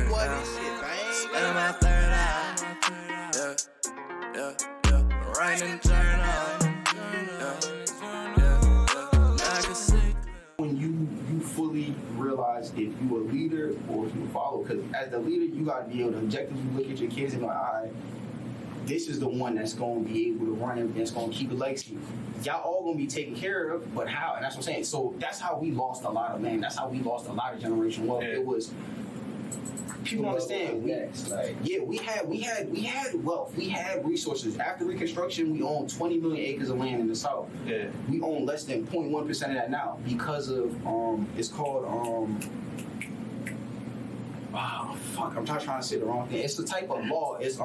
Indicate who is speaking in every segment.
Speaker 1: boy, this shit bang.
Speaker 2: Spinning my third eye. Yeah. Right and turn on. I can see.
Speaker 3: When you fully realize if you a leader or if you follow, because as the leader, you got to be able to objectively look at your kids and go, all right, this is the one that's going to be able to run and that's going to keep a legacy. Y'all all going to be taken care of, but how? And that's what I'm saying. So that's how we lost a lot of land. That's how we lost a lot of generation wealth. It was, people don't understand. We had wealth. We had resources. After Reconstruction, we owned 20 million acres of land in the South. Yeah. We own less than 0.1% of that now because of, it's called, wow, fuck! I'm trying to say the wrong thing. It's the type of law. It's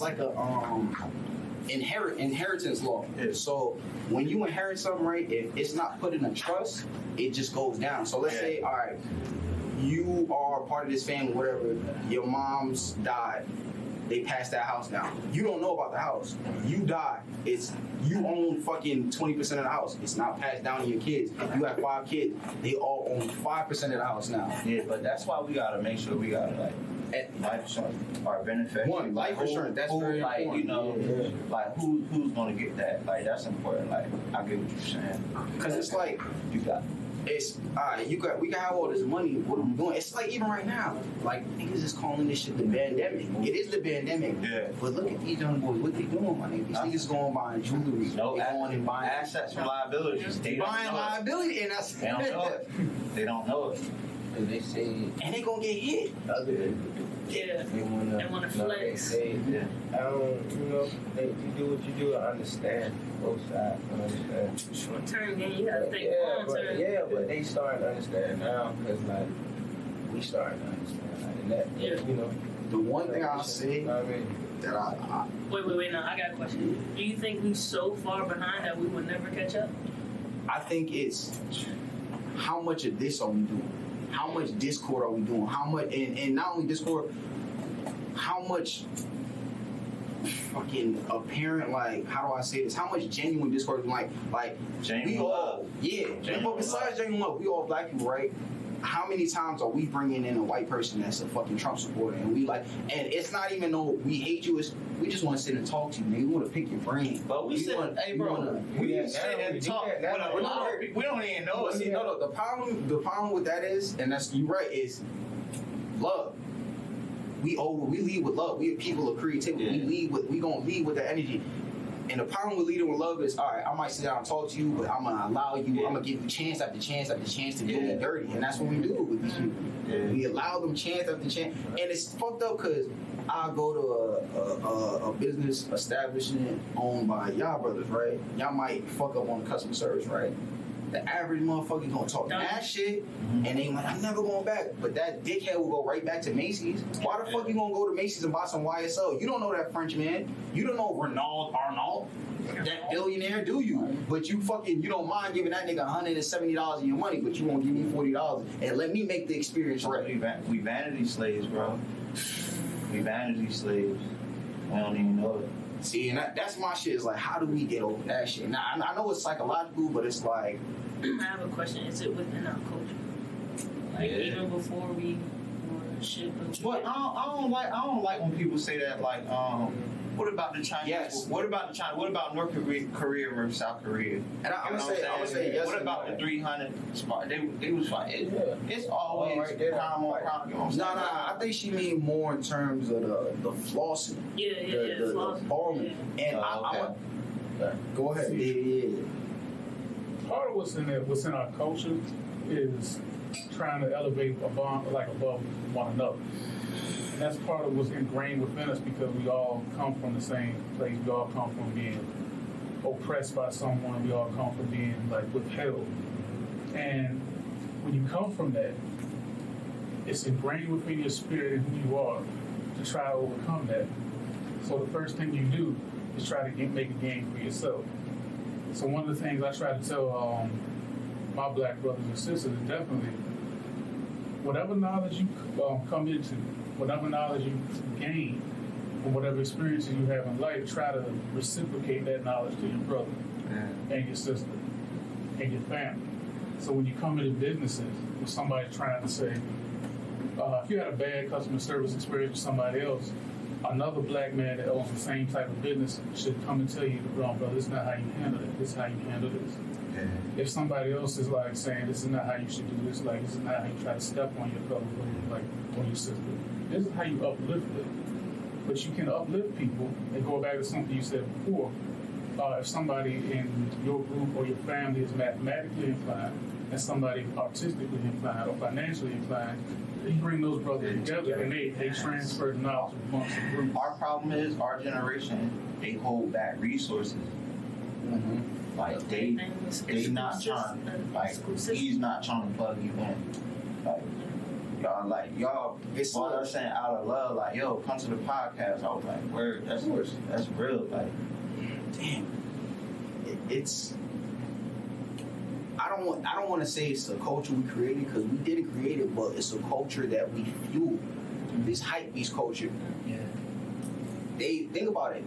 Speaker 3: like a inheritance law. Yeah. So when you inherit something, right? If it's not put in a trust, it just goes down. So let's say, all right, you are part of this family, whatever. Your mom's died. They passed that house down. You don't know about the house. You die. You own fucking 20% of the house. It's not passed down to your kids. You have 5 kids. They all own 5% of the house now.
Speaker 4: Yeah, but that's why we gotta make sure we gotta life insurance, our benefits.
Speaker 3: One, life insurance. That's very important.
Speaker 4: You know, like who's gonna get that? Like that's important. Like I get what you're saying.
Speaker 3: Because it's like
Speaker 4: you got.
Speaker 3: It's we can have all this money. What are we doing? It's like even right now, like niggas is calling this shit the pandemic. It is the pandemic. Yeah. But look at these young boys. What they doing, my nigga? These niggas going buying jewelry.
Speaker 4: No,
Speaker 3: they going and buying
Speaker 4: assets and liabilities.
Speaker 3: They buying liability, and that's
Speaker 4: they don't know it. They don't know it.
Speaker 1: And they say,
Speaker 3: and they gonna get hit.
Speaker 5: Yeah, they wanna flex.
Speaker 1: They say, I don't, you do what you do. I understand both sides. I understand.
Speaker 5: Short term game, you gotta think long term.
Speaker 1: Yeah, but they starting to understand now because like we starting to understand like that.
Speaker 5: Yeah.
Speaker 3: The one thing I'll say that I
Speaker 5: wait. Now I got a question. Do you think we so far behind that we would never catch up?
Speaker 3: I think it's how much of this are we doing? How much discord are we doing? How much, and not only discord, how much fucking apparent, like, how do I say this? How much genuine discord is like
Speaker 4: genuine
Speaker 3: we all, but besides genuine love, we all black people, right? How many times are we bringing in a white person that's a fucking Trump supporter and we like, and it's not even no we hate you, it's we just want to sit and talk to you, man. We want to pick your brain.
Speaker 4: But we sit, hey bro, we sit and talk. We don't even know it.
Speaker 3: See, no, the problem with that is, and that's you right, is love. We lead with love. We are people of creativity. We gonna lead with that energy. And the problem with leading with love is, all right, I might sit down and talk to you, but I'm gonna allow you, I'm gonna give you chance after chance after chance to do me dirty, and that's what we do with these people. We allow them chance after chance, and it's fucked up because I go to a business establishment owned by y'all brothers, right? Y'all might fuck up on customer service, right? The average motherfucker gonna talk that shit, and they like, I'm never going back. But that dickhead will go right back to Macy's. Why the fuck you gonna go to Macy's and buy some YSL? You don't know that French man. You don't know Ronald Arnault, that billionaire, do you? But you don't mind giving that nigga $170 of your money, but you won't give me $40 and let me make the experience right.
Speaker 4: We vanity slaves, bro. We vanity slaves. We don't even know it.
Speaker 3: See, and that's my shit. Is like, how do we get over that shit? Now, I know it's psychological, but it's like.
Speaker 5: I have a question. Is it within our culture? Like even before we were shipped?
Speaker 4: But I don't like when people say that. Like, what about the Chinese?
Speaker 3: Yes.
Speaker 4: What about the China? What about North Korea versus South Korea?
Speaker 3: And I'm gonna say yes.
Speaker 4: What about the 300 spot? They was fine. It's always crime on crime.
Speaker 3: No. I think she mean more in terms of the flossing. The balling. And go ahead. Yeah.
Speaker 6: Part of what's in our culture is trying to elevate above one another. And that's part of what's ingrained within us because we all come from the same place. We all come from being oppressed by someone. We all come from being withheld. And when you come from that, it's ingrained within your spirit and who you are to try to overcome that. So the first thing you do is try to make a game for yourself. So one of the things I try to tell my black brothers and sisters is definitely whatever knowledge you come into, whatever knowledge you gain, or whatever experiences you have in life, try to reciprocate that knowledge to your brother and your sister and your family. So when you come into businesses with somebody trying to say, if you had a bad customer service experience with somebody else, another black man that owns the same type of business should come and tell you, "Wrong, brother, this is not how you handle it. This is how you handle this." If somebody else is like saying, "This is not how you should do this," like this is not how you try to step on your fellow, like on your sister. This is how you uplift it. But you can uplift people and go back to something you said before. If somebody in your group or your family is mathematically inclined and somebody artistically inclined or financially inclined, you bring those brothers together and they transfer knowledge amongst the group.
Speaker 4: Our problem is our generation, they hold back resources. Like they not trying, like he's not trying to plug you in. Like y'all, it's all they're saying out of love, like, yo, come to the podcast. I was like, word, that's real. Like,
Speaker 3: Damn. It's. I don't want to say it's a culture we created because we didn't create it, but it's a culture that we fuel. This hype beast culture.
Speaker 4: yeah.
Speaker 3: They think about it.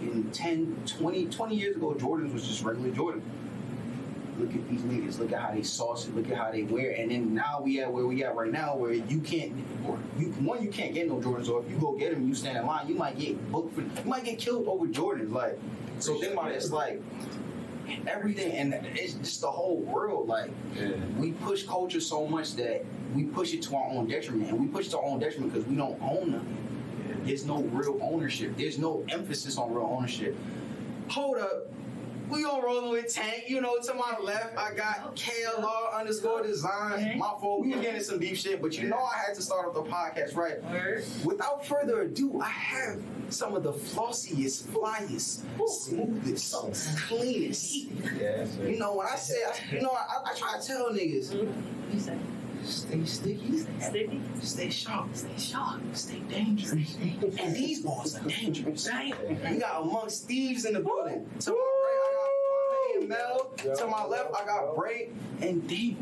Speaker 3: In 10, 20 years ago, Jordans was just regular Jordan. Look at these niggas. Look at how they sauce it. Look at how they wear it. And then now we at where we at right now, where you can't get no Jordans. Or if you go get them, you stand in line, you might get booked for. You might get killed over Jordans. Like, so think about it. It's like everything, and it's just the whole world. Like, we push culture so much that we push it to our own detriment, and we push it to our own detriment because we don't own them. There's no real ownership. There's no emphasis on real ownership. Hold up. We on rolling with Tank. You know, to my left, I got KLR_designs. My fault. We were getting some deep shit, but you know I had to start off the podcast, right? Without further ado, I have some of the flossiest, flyest, smoothest, cleanest. You know, when I say, I try to tell niggas,
Speaker 5: You say
Speaker 3: stay sticky,
Speaker 5: sticky?
Speaker 3: stay sharp, stay dangerous. And these boys are dangerous. We got amongst thieves in the building. To my right, I got Kwame and Mel. To my left, I got Bray and Dave.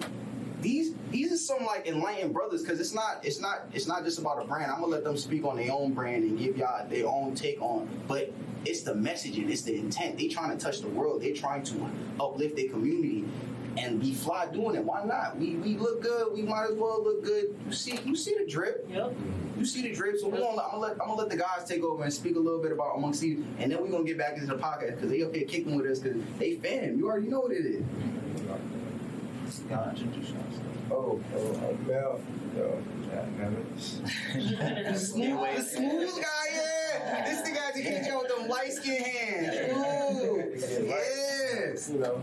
Speaker 3: These are some like enlightened brothers because it's not just about a brand. I'm gonna let them speak on their own brand and give y'all their own take on. But it's the messaging, it's the intent. They trying to touch the world. They trying to uplift their community. And be fly doing it. Why not? We look good. We might as well look good. You see the drip.
Speaker 5: Yep.
Speaker 3: You see the drip. So I'm gonna let the guys take over and speak a little bit about amongst these, and then we're gonna get back into the podcast because they up here kicking with us because they fan. You already know what it is.
Speaker 4: Y'all introduce yourself.
Speaker 1: I'm Mel.
Speaker 3: The smooth guy, yeah. This the guy to catch you with them light skin hands. Ooh, yes.
Speaker 1: You know,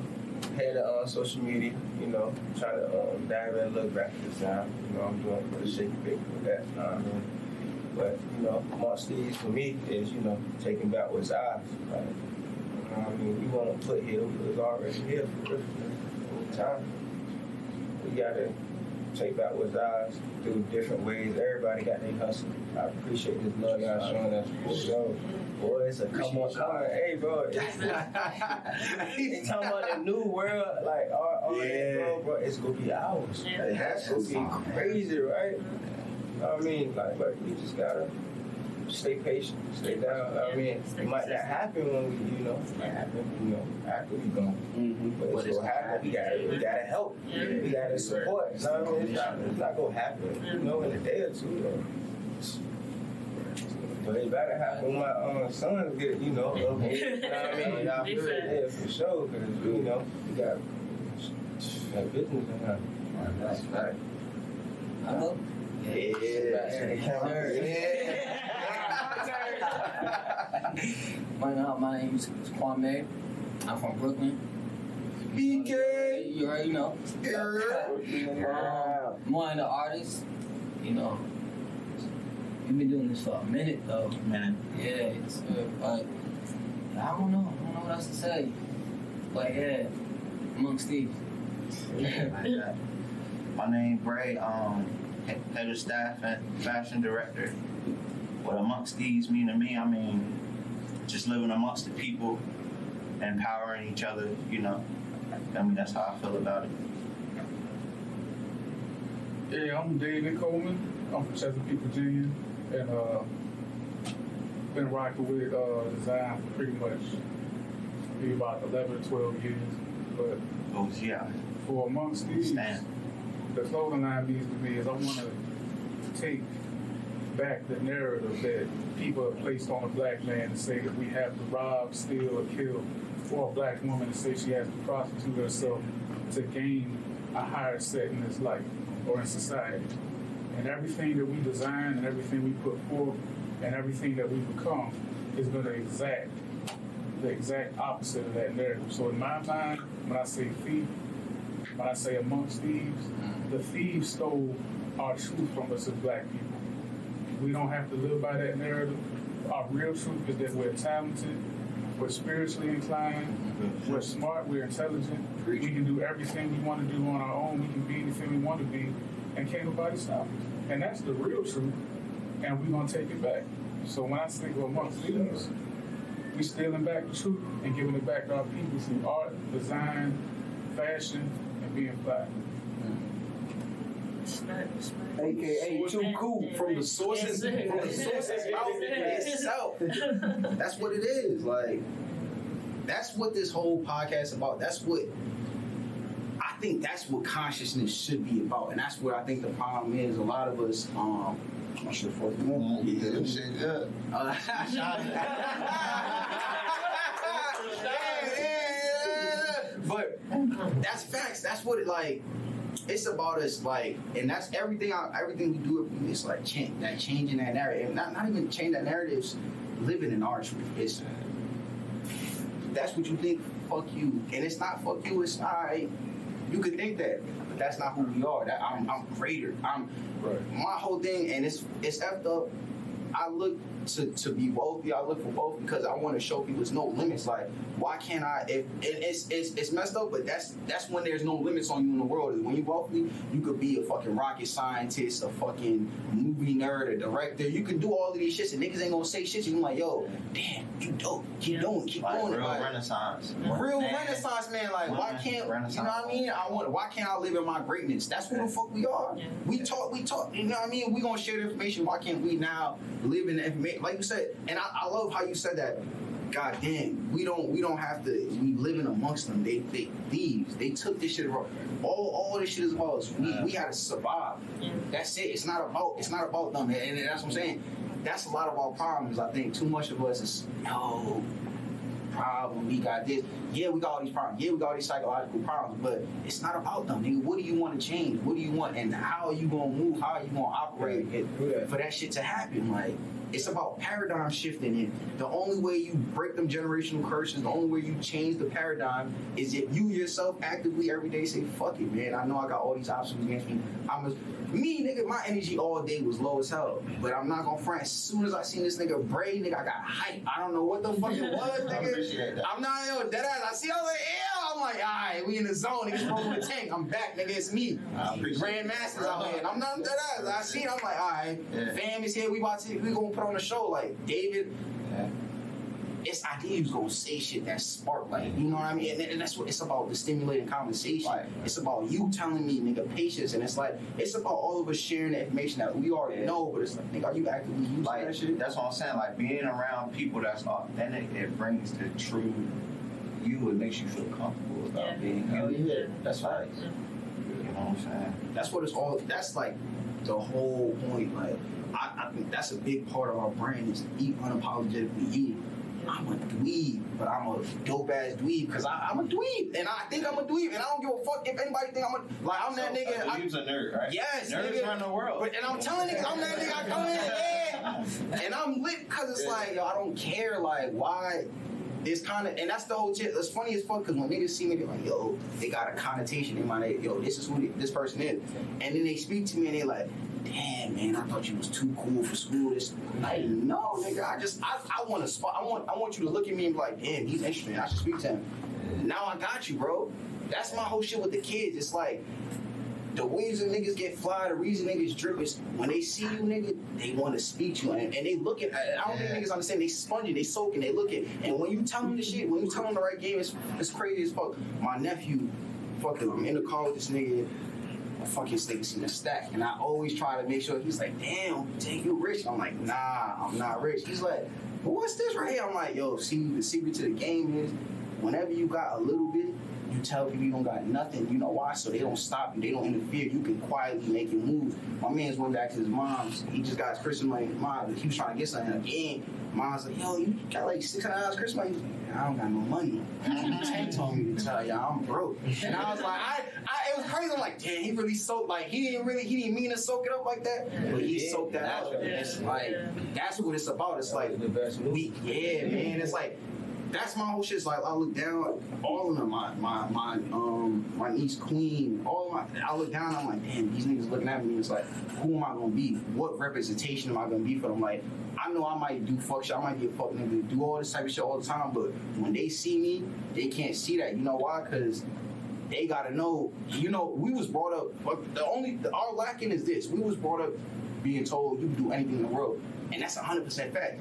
Speaker 1: head of social media. You know, trying to dive in a little graphic design. You know, I'm doing for the shaky big with that. But you know, amongst these for me is taking back what's ours. Like, we want to put here what was already here for the time. We gotta take back what's ours through different ways. Everybody got their hustle. I appreciate this love y'all showing us. Boy, it's a come on. Hey, bro. It's talking about the new world, like all that, bro. It's gonna be ours.
Speaker 5: Yeah.
Speaker 1: It's gonna be crazy, right? But you just gotta stay patient, stay down. It might not happen when we, after we gone. But it's gonna happen. We gotta help.
Speaker 5: Yeah.
Speaker 1: We gotta support. It's not gonna happen, in a day or two. But it better happen when my sons get, up here. You know what I mean? Y'all feel it, for sure, because, we got business in here. That's right.
Speaker 3: Yeah.
Speaker 7: My name is Kwame. I'm from Brooklyn.
Speaker 3: BK.
Speaker 7: You already know. I'm one of the artists. We've been doing this for a minute though. Yeah, but I don't know what else to say. But yeah, amongst Thieves.
Speaker 4: My name Bray, head of staff and fashion director. What amongst these mean to me, just living amongst the people, empowering each other, that's how I feel about it.
Speaker 6: Yeah, I'm David Coleman. I'm from Chesapeake, Virginia, and been rocking with design for pretty much maybe about 11 or 12 years. But for amongst these, the clothing line means to me is I want to take back the narrative that people have placed on a black man to say that we have to rob, steal, or kill, or a black woman to say she has to prostitute herself to gain a higher set in this life or in society. And everything that we design and everything we put forth and everything that we become is going to exact the exact opposite of that narrative. So in my mind, when I say thief, when I say amongst thieves, the thieves stole our truth from us as black people. We don't have to live by that narrative. Our real truth is that we're talented, we're spiritually inclined, we're smart, we're intelligent, we can do everything we want to do on our own, we can be anything we want to be, and can't nobody stop us. And that's the real truth, and we're going to take it back. So when I think of amongst thieves, we stealing back the truth and giving it back to our people through art, design, fashion, and being black.
Speaker 3: AKA Too Cool from the sources out itself. That's what it is. Like, that's what this whole podcast is about. That's what I think. That's what consciousness should be about, and that's where I think the problem is. A lot of us, I should have forced more.
Speaker 4: Yeah, shit good.
Speaker 3: But that's facts. That's what it like. It's about us, like, and that's everything. Everything we do, it's like changing that narrative. Not even change that narrative. It's living in our truth. It's that's what you think. Fuck you, and it's not fuck you. It's alright. You could think that, but that's not who we are. That I'm greater. My whole thing, and it's effed up. I look to be wealthy. I look for both because I want to show people there's no limits. Like, why can't I? If it's messed up, but that's when there's no limits on you in the world. Is when you're wealthy, you could be a fucking rocket scientist, a fucking movie nerd, a director. You can do all of these shits, and niggas ain't gonna say shit. You're like, yo, damn, you dope. Keep doing it.
Speaker 4: Real Renaissance.
Speaker 3: Real Renaissance man. Like, why can't you know what I mean? Why can't I live in my greatness? That's who the fuck we are.
Speaker 5: Yeah.
Speaker 3: We talk. You know what I mean? We gonna share the information. Why can't we now live in the information? Like you said, and I love how you said that. God damn, we don't have to. We living amongst them. They thieves. They took this shit wrong. All this shit is about us. We had to survive.
Speaker 5: Yeah.
Speaker 3: That's it. It's not about them. And that's what I'm saying. That's a lot of our problems. I think too much of us is no problem. We got this. Yeah, we got all these problems. Yeah, we got all these psychological problems. But it's not about them. Nigga, what do you want to change? What do you want? And how are you gonna move? How are you gonna operate for that shit to happen? Like, it's about paradigm shifting. And the only way you break them generational curses, the only way you change the paradigm is if you yourself actively every day say, fuck it, man. I know I got all these obstacles against me. Nigga, my energy all day was low as hell. But I'm not gonna front. As soon as I seen this nigga Bray, nigga, I got hype. I don't know what the fuck it was, nigga. I'm not, yo, dead ass. I see all the I'm like, all right, we in the zone. Niggas rolling the tank. I'm back, nigga. It's me. Grandmasters out here. I'm not dead ass. I see it. I'm like, all right, fam is here. We gonna put on a show. Like, David, it's idea you was gonna say shit that spark, like, you know what I mean? And that's what it's about, the stimulating conversation. Right. It's about you telling me, nigga, patience. And it's like, it's about all of us sharing the information that we already know, but it's like, nigga, are you actively using that shit?
Speaker 4: That's what I'm saying. Like, being around people that's authentic, it brings the true you. It makes you feel comfortable about being you.
Speaker 3: Oh, yeah.
Speaker 4: That's right. You know what I'm saying?
Speaker 3: That's what it's all, that's like the whole point. Like, I think that's a big part of our brand is to be unapologetically you. I'm a dweeb, but I'm a dope ass dweeb because I'm a dweeb, and I think I'm a dweeb, and I don't give a fuck if anybody think I'm that nigga.
Speaker 4: Dweeb's a nerd, right?
Speaker 3: Yes,
Speaker 4: nerds
Speaker 3: nigga.
Speaker 4: run the world.
Speaker 3: But, and I'm telling niggas, I'm that nigga. I come in, and I'm lit because it's like, yo, I don't care, like, why. It's kind of, and that's the whole shit. It's funny as fuck because when niggas see me, they're like, yo, they got a connotation in my name. Yo, this is who this person is. And then they speak to me and they like, damn, man, I thought you was too cool for school. This, like, no, nigga, I want to spot. I want you to look at me and be like, damn, he's interesting. I should speak to him. Now I got you, bro. That's my whole shit with the kids. It's like, the reason niggas get fly, the reason niggas drip is when they see you, nigga, they want to speak to you. And they look at, I don't think niggas understand, they sponging, they soaking, they looking. And when you tell them the shit, when you tell them the right game, it's crazy as fuck. My nephew, fucking, I'm in the car with this nigga, I fucking seen a stack. And I always try to make sure, he's like, damn, take you rich. I'm like, nah, I'm not rich. He's like, well, what's this right here? I'm like, yo, see, the secret to the game is whenever you got a little bit, You tell people you don't got nothing. You know why? So they don't stop you. They don't interfere. You can quietly make your move. My man's went back to his mom's. He just got his Christmas money. Mom, he was trying to get something again. Mom's like, yo, you got like $600 Christmas money. I don't got no money. Tank told me to tell y'all I'm broke. And I was like, it was crazy. I'm like, damn, he really soaked. Like he didn't mean to soak it up like that, but he soaked that up. It's like that's what it's about. It's like
Speaker 1: the best move.
Speaker 3: man. It's like. That's my whole shit. It's like I look down, all of them, my niece Queen, all of my. I look down, I'm like, damn, these niggas looking at me. It's like, who am I gonna be? What representation am I gonna be for them? Like, I know I might do fuck shit. I might be a fuck nigga, do all this type of shit all the time. But when they see me, they can't see that. You know why? Because they gotta know. You know, we was brought up. Our lacking is this. We was brought up being told you can do anything in the world, and that's 100% fact.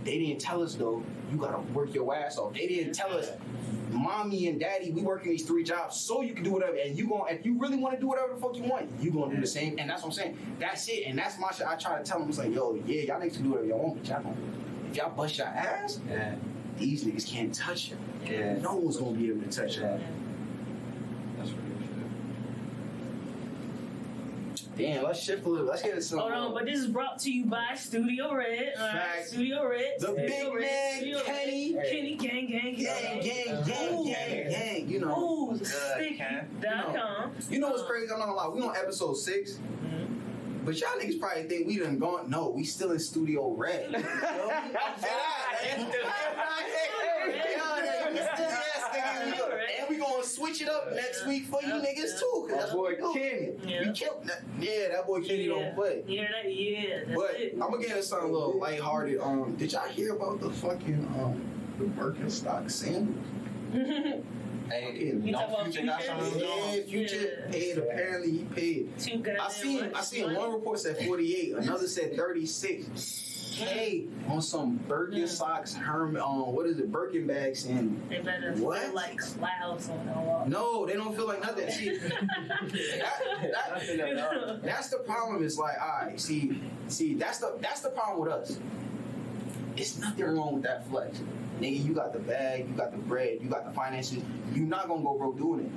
Speaker 3: They didn't tell us though, you gotta work your ass off. They didn't tell us, mommy and daddy, we working these 3 jobs so you can do whatever. And if you really want to do whatever the fuck you want, you gonna do the same. And that's what I'm saying. That's it. And that's my shit. I try to tell them, it's like, yo, yeah, y'all niggas can do whatever y'all want, but y'all gonna, if y'all bust your ass, these niggas can't touch you.
Speaker 4: Yeah.
Speaker 3: No one's gonna be able to touch you.
Speaker 4: That's really
Speaker 3: Damn, let's shift a little. Let's get it some.
Speaker 5: Hold on, but this is brought to you by Studio Red. All right,
Speaker 3: Fact.
Speaker 5: Studio Red.
Speaker 3: The
Speaker 5: Studio
Speaker 3: big
Speaker 5: Red,
Speaker 3: man,
Speaker 5: Studio Red.
Speaker 3: Kenny.
Speaker 5: Kenny, gang.
Speaker 3: Gang. You know.
Speaker 5: Ooh, sticky.com.
Speaker 3: You know what's crazy? I'm not gonna lie. We on episode 6. But y'all niggas probably think we done gone. No, we still in Studio Red. You know? And we gonna switch it up next week for you niggas too. Cause that's what boy Kenny.
Speaker 5: Yeah.
Speaker 3: We killed that. Yeah, that boy Kenny don't play.
Speaker 5: You hear that? Yeah. That's
Speaker 3: But
Speaker 5: it.
Speaker 3: I'm gonna get into something a little lighthearted. Did y'all hear about the fucking the Birkenstock sandals?
Speaker 4: Hey,
Speaker 5: You talking about
Speaker 4: Future got some of those?
Speaker 3: Yeah, Future paid. Apparently, he paid.
Speaker 5: Too goddamn
Speaker 3: I seen
Speaker 5: much
Speaker 3: one report said 48, another said 36K on some Birkenstocks, what is it, Birkin bags, and
Speaker 5: They better
Speaker 3: What?
Speaker 5: feel like clouds on the wall.
Speaker 3: no, they don't feel like nothing. See, that's the problem. Is like, all right, see, that's the problem with us. It's nothing wrong with that flex. Nigga, you got the bag, you got the bread, you got the finances. You're not gonna go broke doing it.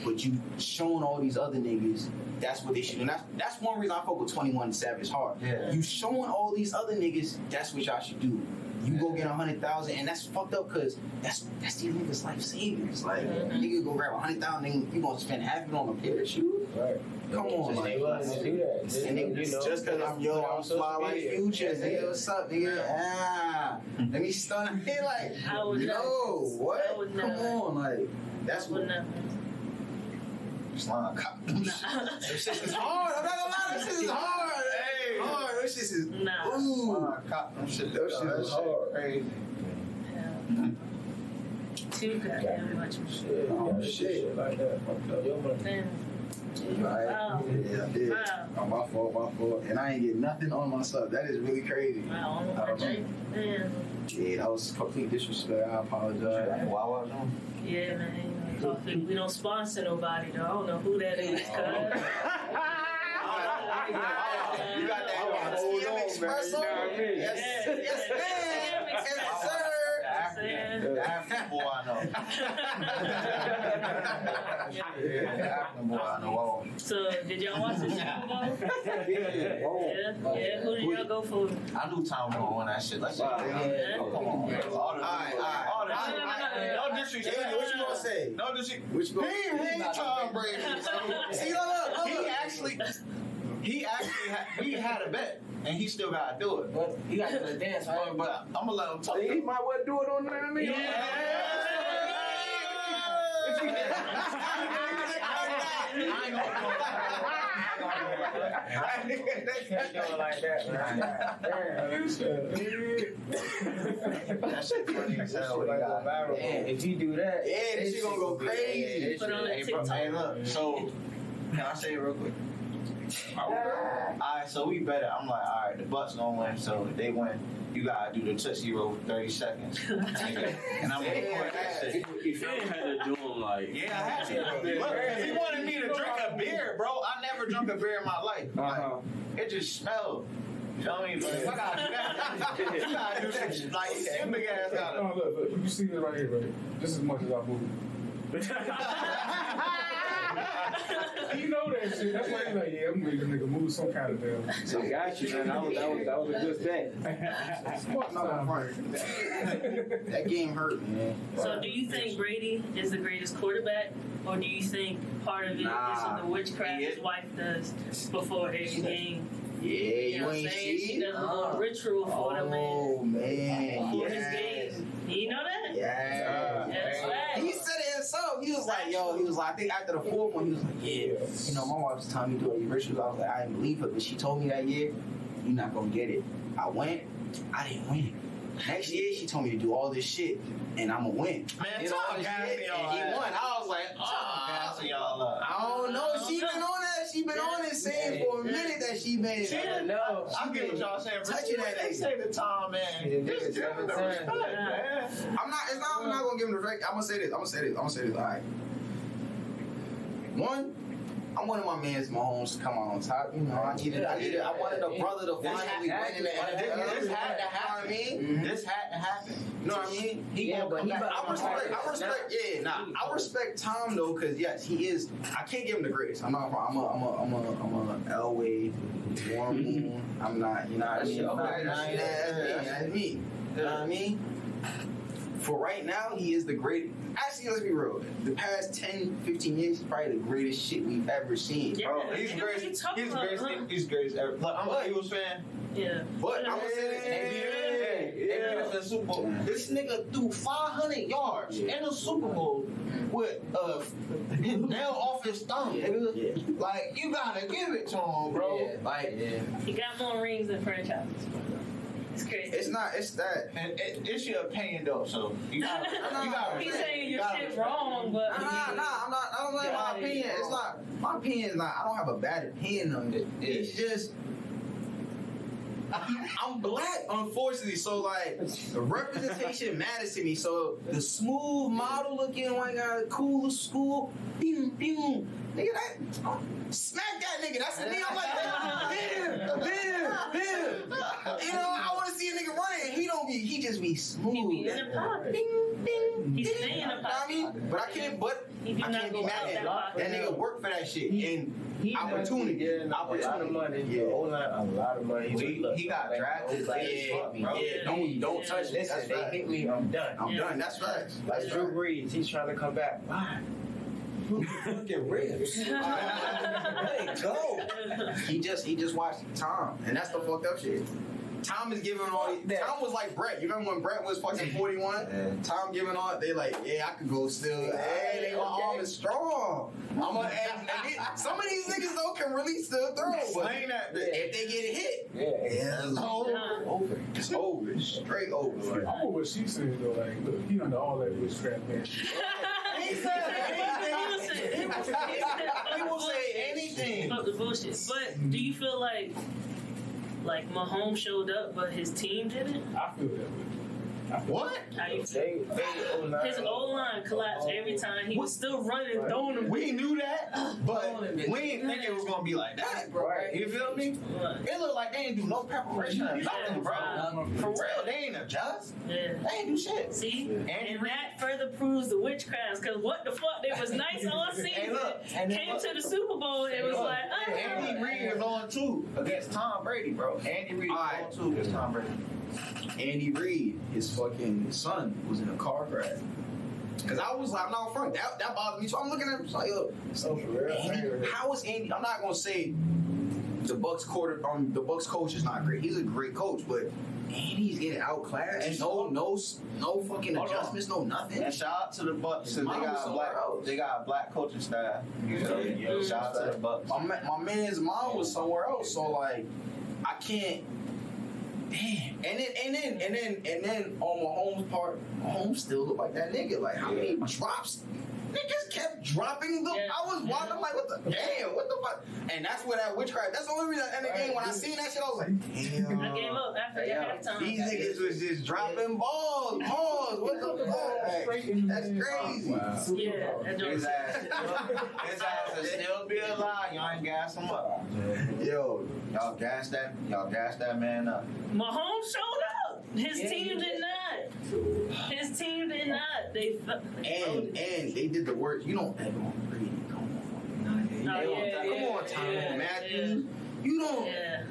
Speaker 3: But you showing all these other niggas, that's what they should do. And that's one reason I fuck with 21 Savage hard.
Speaker 4: Yeah.
Speaker 3: You showing all these other niggas, that's what y'all should do. You go get 100,000, and that's fucked up because that's these niggas' life savings. Like, nigga go grab 100,000, you gonna spend half of it on a pair of shoes?
Speaker 1: Right.
Speaker 3: Come on,
Speaker 1: Just
Speaker 3: like,
Speaker 1: they willing to do that. Just,
Speaker 3: and nigga,
Speaker 1: you know,
Speaker 3: just cause I'm I'm fly like Future, nigga, what's up, nigga? Let me stun it like,
Speaker 5: I would never.
Speaker 3: no, what?
Speaker 5: I would
Speaker 3: Come
Speaker 5: never.
Speaker 3: on, like, that's
Speaker 5: Would
Speaker 3: what.
Speaker 5: never.
Speaker 4: Slime cop.
Speaker 3: This shit is hard. I'm not gonna lie, this shit is hard. Hey, hard. This shit is.
Speaker 5: Nah.
Speaker 3: Ooh.
Speaker 4: Slime cop. Them shit.
Speaker 3: That shit is hard.
Speaker 4: Crazy.
Speaker 5: Too goddamn much.
Speaker 1: Shit,
Speaker 3: Oh,
Speaker 1: shit.
Speaker 3: shit.
Speaker 1: Like that. Fucked up your money.
Speaker 5: Damn.
Speaker 3: Right.
Speaker 5: Wow.
Speaker 3: Yeah.
Speaker 5: Wow.
Speaker 3: Oh, my fault. And I ain't get nothing on myself. That is really crazy.
Speaker 5: Wow. On
Speaker 3: I
Speaker 5: my
Speaker 3: don't know.
Speaker 5: J. Man.
Speaker 3: Yeah, that was complete disrespect. I apologize.
Speaker 4: Why was on?
Speaker 5: Yeah, man. Coffee. We don't sponsor nobody though. I don't know who that is, cuz.
Speaker 3: You got that TM espresso? Yes, yes, ma'am. Yes, sir.
Speaker 4: The African boy I know. The African boy I know.
Speaker 5: So, did y'all watch the Super Bowl? Yeah. Who did y'all go for?
Speaker 4: I knew Tom was gonna win that shit. Let's see.
Speaker 5: Yeah.
Speaker 4: Oh, come on, man. All the
Speaker 3: Alright.
Speaker 4: no disrespect.
Speaker 3: Jamie, what you gonna say?
Speaker 4: No disrespect.
Speaker 3: What you gonna
Speaker 4: He ain't Tom Brady.
Speaker 3: See, look.
Speaker 4: He actually had a bet, and he still gotta do it.
Speaker 7: But you gotta do the dance, right?
Speaker 4: But I'm gonna let him talk.
Speaker 1: He might well do it on there. I mean,
Speaker 4: I ain't gonna
Speaker 1: like that, man.
Speaker 4: That shit funny as hell. What he got.
Speaker 1: Man, if you do that,
Speaker 3: Yeah, this shit gonna go crazy.
Speaker 5: Put on
Speaker 4: Hey, bro, hey, look. So, can I say it real quick? Alright, so we bet it. I'm like, alright, the Bucks gonna win. So if they win, you gotta do the Tootsie Roll for 30 seconds. And I'm gonna record that shit.
Speaker 8: If you ain't had to do them like,
Speaker 4: Yeah, I had to. Look, 'cause he wanted me to drink a beer, bro. I never drunk a beer in my life. Like, it just smelled. You know what I mean? But if I gotta do that, you gotta do some shit. Like, them big ass gotta.
Speaker 6: No, look, you see this right here, right? Just as much as I move. He know that shit. That's why he's like, yeah, I'm making a nigga move some kind of damn.
Speaker 1: I got you, man. That was a good thing.
Speaker 6: Fuck no,
Speaker 3: That game hurt, man.
Speaker 5: So do you think Brady is the greatest quarterback, or do you think part of it is the witchcraft his wife does before every game?
Speaker 3: Yeah,
Speaker 5: You know what I'm
Speaker 3: ain't
Speaker 5: saying? She
Speaker 3: see?
Speaker 5: does a little ritual for the man.
Speaker 3: Oh, man.
Speaker 5: For his game. You know that?
Speaker 3: Yeah.
Speaker 5: That's right.
Speaker 3: He said it himself. He was like, I think after the fourth one, he was like, yeah. My wife was telling me to do these rituals. I was like, I didn't believe her, but she told me that year, you're not going to get it. I went, I didn't win. Next year, she told me to do all this shit, and I'm going to win.
Speaker 4: Man,
Speaker 3: Did all this shit, and he won. I was like,
Speaker 4: gassing y'all up.
Speaker 3: I don't know. She been on that. She been on it saying for a minute that she been.
Speaker 1: No,
Speaker 4: I get what y'all saying.
Speaker 3: Touching that
Speaker 4: They
Speaker 3: nigga.
Speaker 4: say the time, man. Just give him the respect, man.
Speaker 3: I'm not gonna give him the respect. I'm gonna say this. All right. One, I wanted my man's Mahomes to come out on top. You know, I wanted a brother to finally win in the NFL.
Speaker 4: This had to happen. This had to happen.
Speaker 3: You know what I mean? I respect Tom though, because yes, he is. I can't give him the greatest. I'm a Elway, Warren Moon. I'm not. You know what I mean? That's me. You know what I mean? For right now, he is the greatest. Actually, let's be real. The past 10, 15 years, he's probably the greatest shit we've ever seen.
Speaker 5: Yeah.
Speaker 4: Bro, he's great. He's great ever. Look, I'm an Eagles fan.
Speaker 5: Yeah.
Speaker 3: But I'm gonna say
Speaker 4: They beat us in the Super Bowl. This nigga threw 500 yards in the Super Bowl with his nail off his thumb. Nigga. Like, you gotta give it to him, bro.
Speaker 5: He got more rings than franchises. It's crazy.
Speaker 3: It's not. It's that.
Speaker 4: And it's your opinion though, so you gotta
Speaker 5: He's saying your shit wrong, but
Speaker 3: Nah. I don't like my opinion. It's not. My opinion is not. I don't have a bad opinion on it. It's just. I'm black, unfortunately, so like the representation matters to me. So the smooth model looking white guy, cool school, nigga, that smack that nigga. That's me. I'm like, him. You know, I want to see a nigga running. He just be smooth.
Speaker 5: He be in the pocket. He's staying in the pocket.
Speaker 3: I mean, but I can't be mad at him. That nigga work for that shit and opportunity.
Speaker 1: A lot of money. Yeah, a lot of money.
Speaker 4: He got drafted.
Speaker 3: Don't touch this.
Speaker 1: Listen, they hit me, I'm done.
Speaker 3: I'm done. That's facts.
Speaker 1: Like Drew Brees, he's trying to come back. Why? Fucking ribs. Let it go.
Speaker 3: He just watched Tom, and that's the fucked up shit. Tom is giving all. Tom was like Brett. You remember when Brett was fucking 41? Tom giving all. They like, yeah, I could go still. Hey, my arm is strong. Some of these niggas though can really still throw. But if they get hit, it's over. It's over. It's straight over.
Speaker 6: I remember what she said though. Like, look, he under all that witchcraft, man.
Speaker 4: He will say anything.
Speaker 5: Fuck the bullshit. But do you feel like Mahomes showed up, but his team didn't?
Speaker 6: I feel that way.
Speaker 4: What?
Speaker 5: How you feel? His O-line collapsed every time. He was still running, throwing them.
Speaker 4: We knew that, but we didn't think it was gonna be like that, bro. You feel me? It looked like they ain't do no preparation or nothing, bro. For real, they ain't adjust.
Speaker 5: Yeah.
Speaker 4: They ain't do shit.
Speaker 5: See? And that further proves the witchcraft, because what the fuck? They was nice all season. Came to the Super Bowl, it was like,
Speaker 4: Andy Reid is on 2 against Tom Brady, bro. Andy Reid is on 2 against Tom Brady.
Speaker 3: Andy Reid, his fucking son, was in a car crash. Cause I was like, I'm not front. That bothered me. So I'm looking at him, like, yo, Andy, how is Andy? I'm not gonna say the Bucks coach is not great. He's a great coach, but Andy's getting outclassed. And no fucking adjustments, no nothing.
Speaker 4: And shout out to the Bucks. They got a black coaching staff. Shout out to the Bucks.
Speaker 3: My man's mom was somewhere else, so like, I can't. Damn. And then on Mahomes' part, Mahomes still looked like that nigga. Like, how many drops? Niggas kept dropping them. I was watching, I'm like, what the fuck? And that's where that witchcraft, that's the only reason in the game, when I seen that shit, I was like, damn.
Speaker 5: I gave up after halftime.
Speaker 3: These niggas was just dropping balls. What the fuck? That's crazy.
Speaker 5: Wow. Yeah,
Speaker 4: his ass will still be alive. Y'all ain't gas him up.
Speaker 3: Yo,
Speaker 4: y'all gas that man up.
Speaker 5: Mahomes showed up. His team did not. His team did not. They
Speaker 3: And they did the work. You don't ever want to read. Come on, Tom Matthews. You don't.
Speaker 5: Yeah.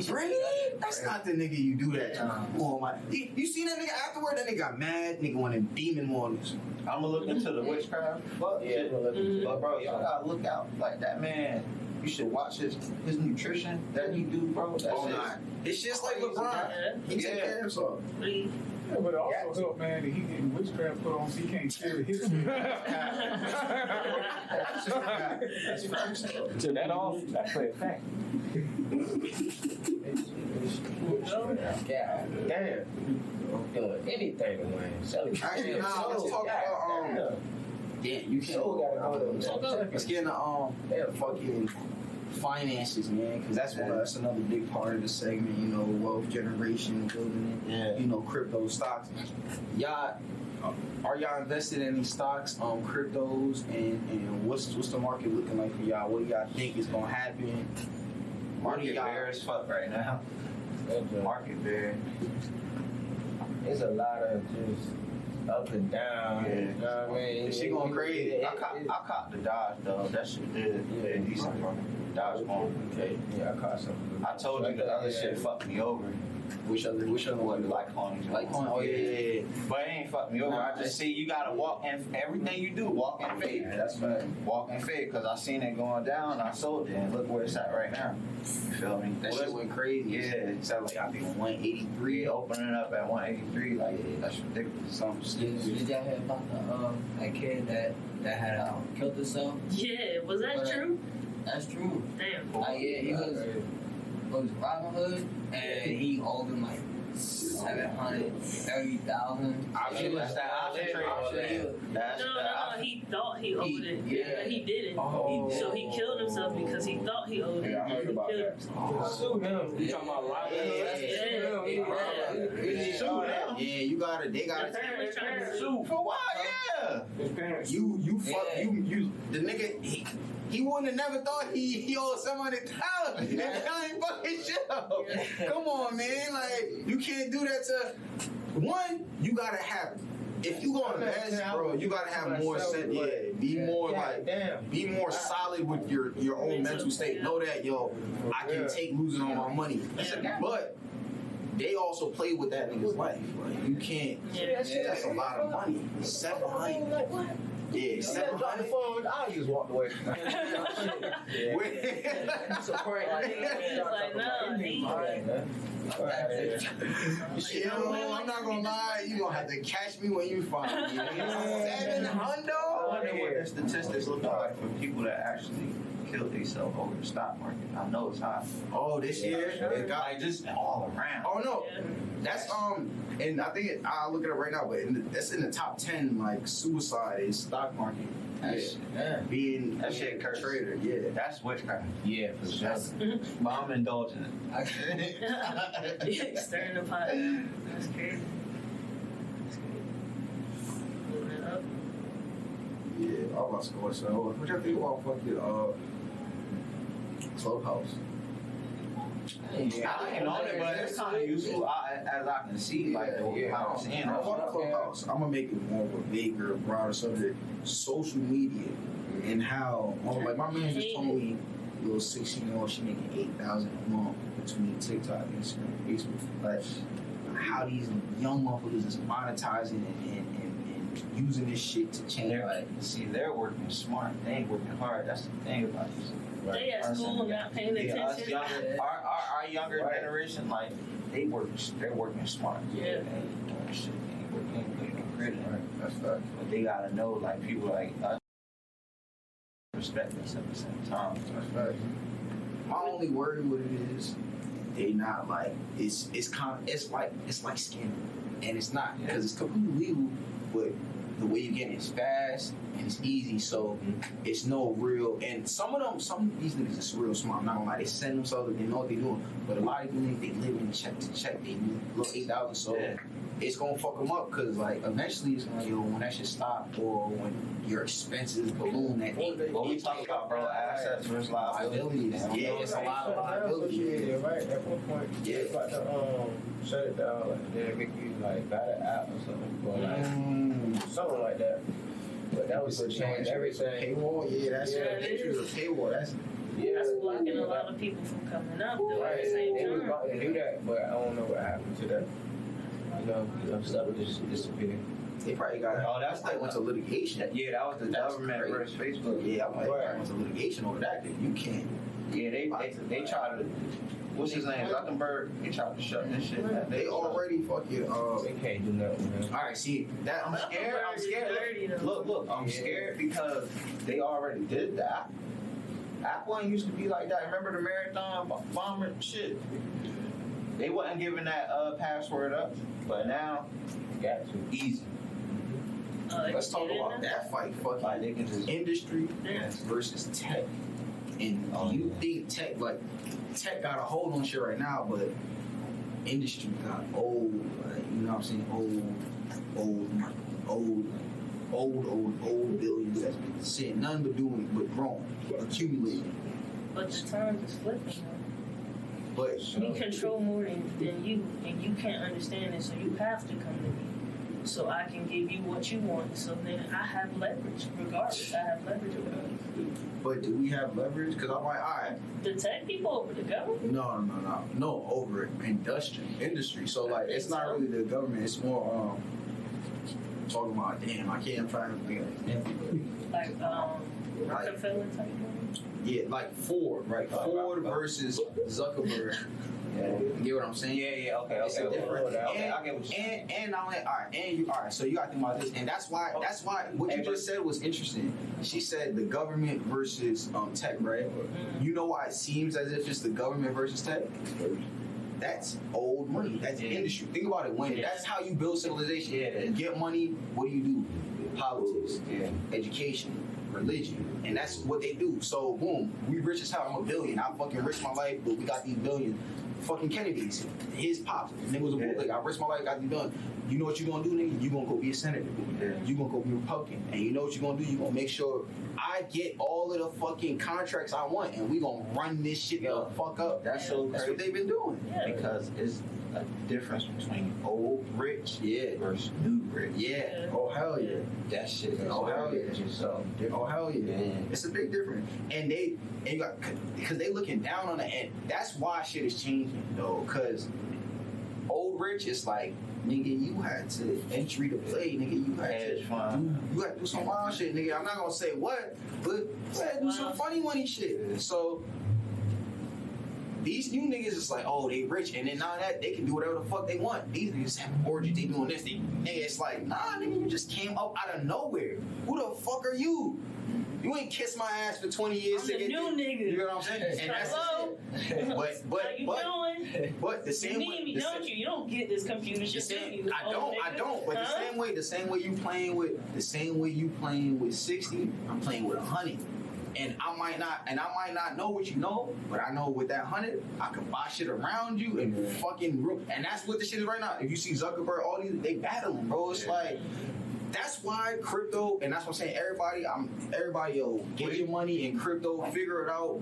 Speaker 3: Brady? That's not the nigga you do that to. Come on, my. You seen that nigga afterward? That nigga got mad. Nigga went in demon modus.
Speaker 4: I'ma look into the witchcraft. Fuck
Speaker 1: Yeah,
Speaker 4: but bro, y'all gotta look out. Like that man, you should watch his nutrition that he do, bro. That's
Speaker 3: It's just like LeBron. He take care of himself.
Speaker 5: Please.
Speaker 6: Yeah, but it also helped, man, that he getting witchcraft put on so he can't share his.
Speaker 1: Turn that off. That's a fact. God damn. Anything to win.
Speaker 3: Actually, nah, let's talk about damn, you can't let's get into fucking finances, man, because that's another big part of the segment. You know, wealth generation, building it.
Speaker 1: Yeah.
Speaker 3: You know, crypto stocks. Y'all, are y'all invested in any stocks, cryptos, and what's the market looking like for y'all? What do y'all think is gonna happen?
Speaker 4: market bare as fuck right now. Market bare.
Speaker 1: There's a lot of just up and down.
Speaker 4: Yeah.
Speaker 1: You know what I mean?
Speaker 3: She going crazy.
Speaker 4: I caught the Dodge though. That shit did decent for me. Dodge going.
Speaker 1: Okay. Yeah, I caught something.
Speaker 4: I told you the other shit fucked me over.
Speaker 3: Which other one?
Speaker 4: Litecoin.
Speaker 3: Litecoin. Oh yeah.
Speaker 4: But it ain't fucked me over. I just see you gotta walk in everything you do. Walk in faith.
Speaker 3: That's right.
Speaker 4: Walk in faith, cause I seen it going down. I sold it, and look where it's at right now. You feel me?
Speaker 3: That shit went crazy.
Speaker 4: Yeah,
Speaker 3: It sounded like I think 183.
Speaker 4: opening up at 183. Like that's ridiculous. Something.
Speaker 7: Did y'all hear about that kid that had killed himself?
Speaker 5: Yeah, was that true?
Speaker 7: That's true.
Speaker 5: Damn.
Speaker 7: Yeah, he was Robin Hood, and he owed him like $730,000.
Speaker 4: That's that option trade. That's
Speaker 5: No, he thought he owed it.
Speaker 7: Yeah.
Speaker 5: He didn't.
Speaker 1: Oh.
Speaker 5: So he killed himself because he thought he owed it.
Speaker 1: Yeah, I heard about
Speaker 5: He killed
Speaker 1: that.
Speaker 5: himself.
Speaker 1: Sue him. You talking about Robin Hood?
Speaker 3: Yeah, you got it. They got
Speaker 5: The
Speaker 3: it.
Speaker 5: family's trying to sue.
Speaker 4: Sue for what? Yeah.
Speaker 1: His parents.
Speaker 3: You fuck
Speaker 7: Yeah.
Speaker 3: you the nigga he wouldn't have never thought he owed $700,000. That ain't fucking shit up. Come on, man. Like you can't do that to one. You gotta have. If you gonna invest, bro, you gotta have more sense. Yeah, be more like, be more solid with your own mental state. Know that, yo, I can take losing all my money. But they also play with that nigga's life. Like you can't. That's a lot of money. 700. Yeah,
Speaker 1: Drop the
Speaker 3: 700.
Speaker 1: phone. I just walked away.
Speaker 5: It's like, no, he.
Speaker 3: You know, I'm not gonna lie, you gonna have to catch me when you find me. 700?
Speaker 4: I wonder what the statistics look like for people that actually kill themselves over the stock market. I know it's high.
Speaker 3: Oh, this year it got.
Speaker 4: Like just all around.
Speaker 3: Oh no, that's and I think I'll look at it right now, but that's in the top 10 like suicide in stock market. Being
Speaker 4: That shit
Speaker 3: a
Speaker 4: curse.
Speaker 3: trader, yeah.
Speaker 4: That's witchcraft.
Speaker 1: Yeah, for sure.
Speaker 4: But I'm indulging it.
Speaker 5: Stirring the pot. That's crazy. That's crazy. Moving it up.
Speaker 3: Yeah, I was going to say, what y'all think about fucking Clubhouse?
Speaker 4: I ain't on it, but it's kind of useful as I can see, like how it's in.
Speaker 3: Fuck Clubhouse. I'm gonna make it more of a bigger, broader subject. Social media and how, like my man just told me, little 16-year-old, she making $8,000 a month between TikTok, Instagram, Facebook. Like how these young motherfuckers is monetizing and using this shit to change.
Speaker 4: Like, see, they're working smart. They ain't working hard. That's the thing about this.
Speaker 5: They at school not paying attention.
Speaker 4: Our younger generation, like they're working smart.
Speaker 5: Yeah.
Speaker 4: They ain't doing shit. They ain't putting no credit.
Speaker 3: That's fact.
Speaker 4: But they gotta know, like people like us respect us at the same time.
Speaker 3: That's fact. My only worry with it is they not like it's like scamming, and it's not because it's completely legal, but the way you get it is fast and it's easy, so it's no real. And some of these niggas is real smart. I'm not gonna lie, they send themselves, they know what they doing. But a lot of these niggas, they live in check to check. They need little 8,000, so it's gonna fuck them up because like eventually it's gonna when that shit stop or when your expenses balloon at 8.
Speaker 4: What we talk about, bro? Assets versus liabilities.
Speaker 3: Yeah, it's a lot of liability.
Speaker 1: Right, at one point, it's like to shut it down, like they make you like buy the app or something, or like something like that. But that was to change everything.
Speaker 3: Paywall, that's a paywall. That's
Speaker 5: blocking a lot of people from coming up though
Speaker 1: Right,
Speaker 5: at the same
Speaker 1: they was
Speaker 5: time.
Speaker 1: about to do that, but I don't know what happened to that. You know, stuff just disappeared.
Speaker 3: they probably got.
Speaker 4: Oh, that's
Speaker 3: like went to litigation.
Speaker 4: Yeah, that was the government versus Facebook.
Speaker 3: Yeah, I'm like, went to litigation over that. Then you can't.
Speaker 4: Yeah, they try to. What's his name? Zuckerberg. They tried to shut this shit down.
Speaker 3: They already fucking.
Speaker 1: They can't do nothing, man.
Speaker 3: All right, see that I'm scared. I'm scared.
Speaker 4: Look, I'm scared because they already did that. Apple ain't used to be like that. Remember the marathon bomber shit? They wasn't giving that password up, but now
Speaker 1: Got to.
Speaker 4: easy.
Speaker 3: Let's talk about that fight. Fucking
Speaker 4: Like they can just
Speaker 3: industry versus tech. And you think tech got a hold on shit right now, but industry got old, like, you know what I'm saying? Old billions that's been sitting nothing but doing but growing, accumulating.
Speaker 5: But the times is flipping.
Speaker 3: But
Speaker 5: We control more than you, and you can't understand it, so you have to come to me. So I can give you what you want. So then I have leverage, regardless. I have leverage over you.
Speaker 3: but do we have leverage? Because I'm like, all right,
Speaker 5: The tech people over the government.
Speaker 3: no, over industry. So like, it's not really the government. It's more talking about I'm trying to think of an example.
Speaker 5: Like Rockefeller type money.
Speaker 3: Yeah, like Ford, right? Ford versus Zuckerberg. You get what I'm saying?
Speaker 4: Yeah, okay.
Speaker 3: It's a different.
Speaker 4: Okay, I get what you're saying.
Speaker 3: And not only, all right. So you got to think about this, and that's why what you just said was interesting. She said the government versus tech, right? You know why it seems as if it's the government versus tech? That's old money. That's industry. Think about it. When that's how you build civilization. You get money. What do? Politics, education, religion, and that's what they do. So boom, we rich as hell. I'm a billion. I fucking risk my life, but we got these billions. Fucking Kennedy's, his pops, nigga was a bootleg. I risked my life, got these done. You know what you gonna do, nigga? You gonna go be a senator. You gonna go be a Republican, and you know what you gonna do? You gonna make sure I get all of the fucking contracts I want, and we gonna run this shit the fuck up.
Speaker 4: That's so
Speaker 3: That's
Speaker 4: crazy.
Speaker 3: what they've been doing.
Speaker 4: Because it's a difference between old rich versus new rich.
Speaker 3: Yeah. Oh hell yeah.
Speaker 4: That shit is
Speaker 3: Oh hell yeah.
Speaker 4: just so different.
Speaker 3: Oh hell yeah.
Speaker 4: Yeah.
Speaker 3: It's a big difference. And because they looking down on it, and that's why shit is changing though. Cause old rich is like, nigga, you had to entry to play, nigga. You had to do some wild shit, nigga. I'm not gonna say what, but you had to do some funny money shit. So these new niggas is like, oh, they rich, and then now that they can do whatever the fuck they want. These niggas have orgies, they doing this. Nigga, it's like, nah, nigga, you just came up out of nowhere. Who the fuck are you? You ain't kissed my ass for 20 years
Speaker 5: I'm
Speaker 3: to
Speaker 5: the
Speaker 3: get
Speaker 5: new
Speaker 3: this.
Speaker 5: nigga.
Speaker 3: You know what I'm saying? And that's
Speaker 5: Hello? How you doing?
Speaker 3: but the
Speaker 5: You
Speaker 3: same
Speaker 5: need
Speaker 3: way,
Speaker 5: me, don't you? You don't get this computer shit, do you?
Speaker 3: I don't. But the same way you playing with 60, I'm playing with 100. And I might not know what you know, but I know with that 100, I can buy shit around you and fucking room. And that's what the shit is right now. If you see Zuckerberg, all these, they battling, bro. It's like, that's why crypto, and that's what I'm saying, everybody, yo, get your money in crypto, figure it out,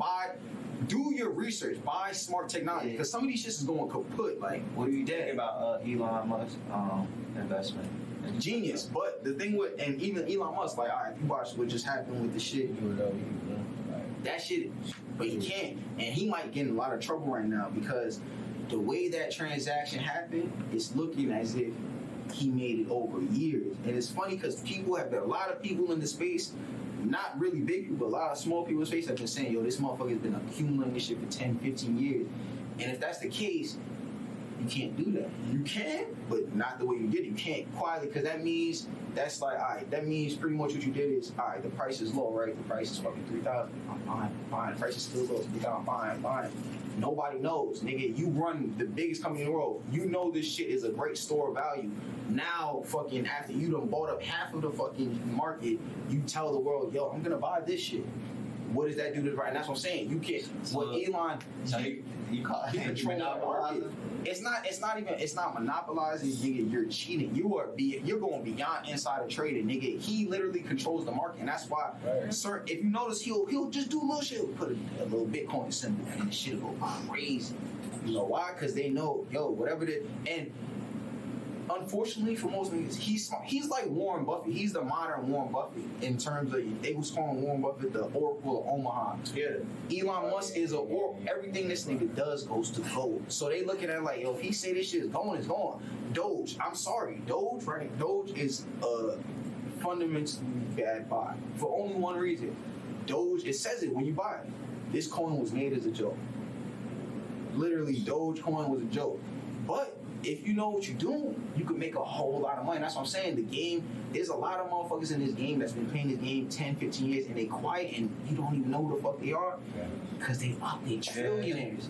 Speaker 3: do your research, buy smart technology, because some of these shits is going kaput. Like,
Speaker 4: What do you think about Elon Musk investment?
Speaker 3: Genius. But the thing with, and even Elon Musk, like, all right, you watch what just happened with the shit. That shit, but he can't. And he might get in a lot of trouble right now because the way that transaction happened, it's looking as if he made it over years. And it's funny because a lot of people in the space, not really big people, but a lot of small people in space have been saying, yo, this motherfucker's been accumulating this shit for 10, 15 years. And if that's the case, You can't do that. You can, but not the way you did it. You can't quietly, because that means that's like, all right, that means pretty much what you did is, all right, the price is low, right? The price is fucking 3,000. I'm fine. The price is still low. 3,000. Fine. Nobody knows, nigga. You run the biggest company in the world. You know this shit is a great store of value. Now, fucking after you done bought up half of the fucking market, you tell the world, yo, I'm gonna buy this shit. What does that do to the right? And that's what I'm saying. You can't. What Elon,
Speaker 4: So you call
Speaker 3: he
Speaker 4: it
Speaker 3: control the market. It's not monopolizing, nigga. You're cheating. You're going beyond insider trading, nigga. He literally controls the market, and that's why.
Speaker 1: Right.
Speaker 3: Sir, if you notice, he'll just do a little shit, put a little Bitcoin symbol, and the shit will go crazy. You know why? Because they know, yo, whatever it is, and. Unfortunately for most niggas, he's smart. He's like Warren Buffett. He's the modern Warren Buffett in terms of, they was calling Warren Buffett the Oracle of Omaha.
Speaker 1: Yeah.
Speaker 3: Elon Musk is a Oracle. Everything this nigga does goes to gold. So they looking at it like, yo, if he say this shit is going, it's going. Doge, I'm sorry. Doge, right? Doge is a fundamentally bad buy for only one reason. Doge, it says it when you buy it. This coin was made as a joke. Literally, Dogecoin was a joke. But if you know what you're doing, you could make a whole lot of money. That's what I'm saying. The game, there's a lot of motherfuckers in this game that's been playing this game 10, 15 years, and they quiet, and you don't even know who the fuck they are because they trillionaires.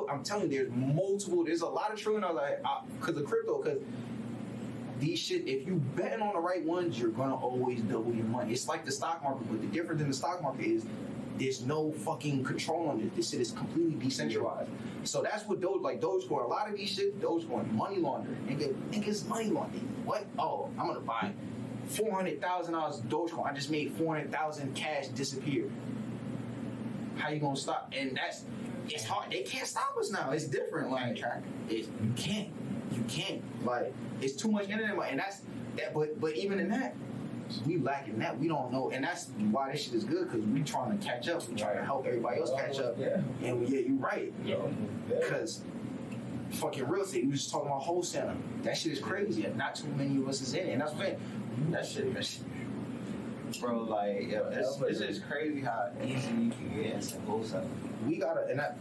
Speaker 3: I'm telling you, there's a lot of trillionaires because of crypto, because these shit, if you betting on the right ones, you're gonna always double your money. It's like the stock market, but the difference in the stock market is there's no fucking control on it. This shit is completely decentralized. So that's what Dogecoin, a lot of these shit, Dogecoin, money laundering. Niggas money laundering. What? Oh, I'm gonna buy $400,000 Dogecoin. I just made 400,000 cash disappear. How you gonna stop? And it's hard. They can't stop us now. It's different. Like, you can't. Like, it's too much internet money. And that's that. But even in that, we lacking that. We don't know, and that's why this shit is good, because we trying to catch up. We trying to help everybody else catch up.
Speaker 1: Yeah.
Speaker 3: And you're right. Because fucking real estate, we was just talking about wholesaling. That shit is crazy, and not too many of us is in it. And that's what
Speaker 4: That shit, bro. Like, yo, it's just crazy how easy you can get into wholesale.
Speaker 3: we gotta, and that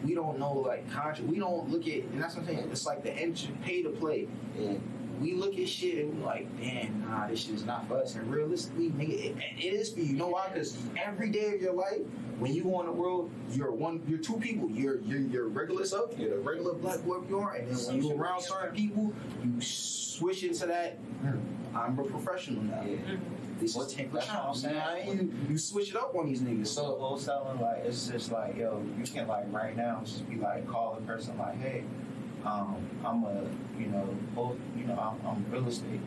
Speaker 3: we don't know, like, contract. We don't look at, and that's what I'm saying. It's like the entry, pay to play. And we look at shit and we're like, damn, nah, this shit is not for us. And realistically, nigga, it is for you. You know why? Because every day of your life, when you go in the world, you're two people. You're regular self, you're the regular black whoever you are, and then when you're around certain people, you switch into that. I'm a professional now.
Speaker 4: Yeah.
Speaker 3: This is 10%.
Speaker 4: That's what I'm saying.
Speaker 3: You switch it up on these niggas.
Speaker 4: So wholesaling, like, it's just like, yo, you can, like, right now just be like, call the person like, hey, I'm real estate.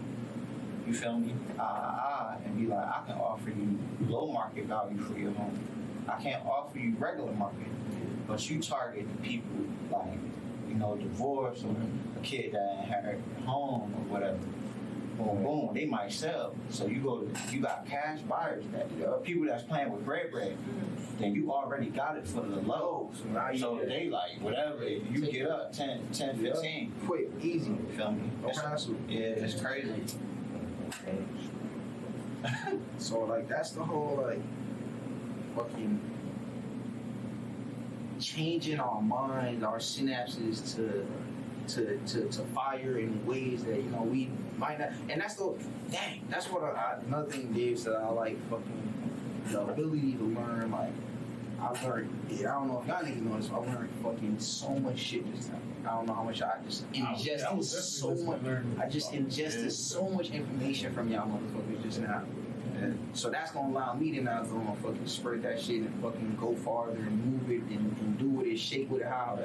Speaker 4: You feel me? And be like, I can offer you low market value for your home. I can't offer you regular market, but you target the people like, divorce or a kid that inherit a home or whatever. Boom, boom, they might sell. So you got cash buyers, that people that's playing with bread. Then you already got it for the low. So they like, whatever, if you get up 10, 15.
Speaker 3: Quick, easy.
Speaker 4: You feel me?
Speaker 3: No hassle.
Speaker 4: Yeah, it's crazy.
Speaker 3: So, like, that's the whole, like, fucking changing our minds, our synapses to fire in ways that, we might not. And that's that's what another thing Dave said, I like fucking the ability to learn. Like, I've learned, I don't know if y'all niggas know this, but I learned fucking so much shit just now. I don't know how much I just ingested so much. I just ingested so much information from y'all motherfuckers just now. So that's gonna allow me to now go and fucking spread that shit and fucking go farther and move it and do with it, shape with it, how.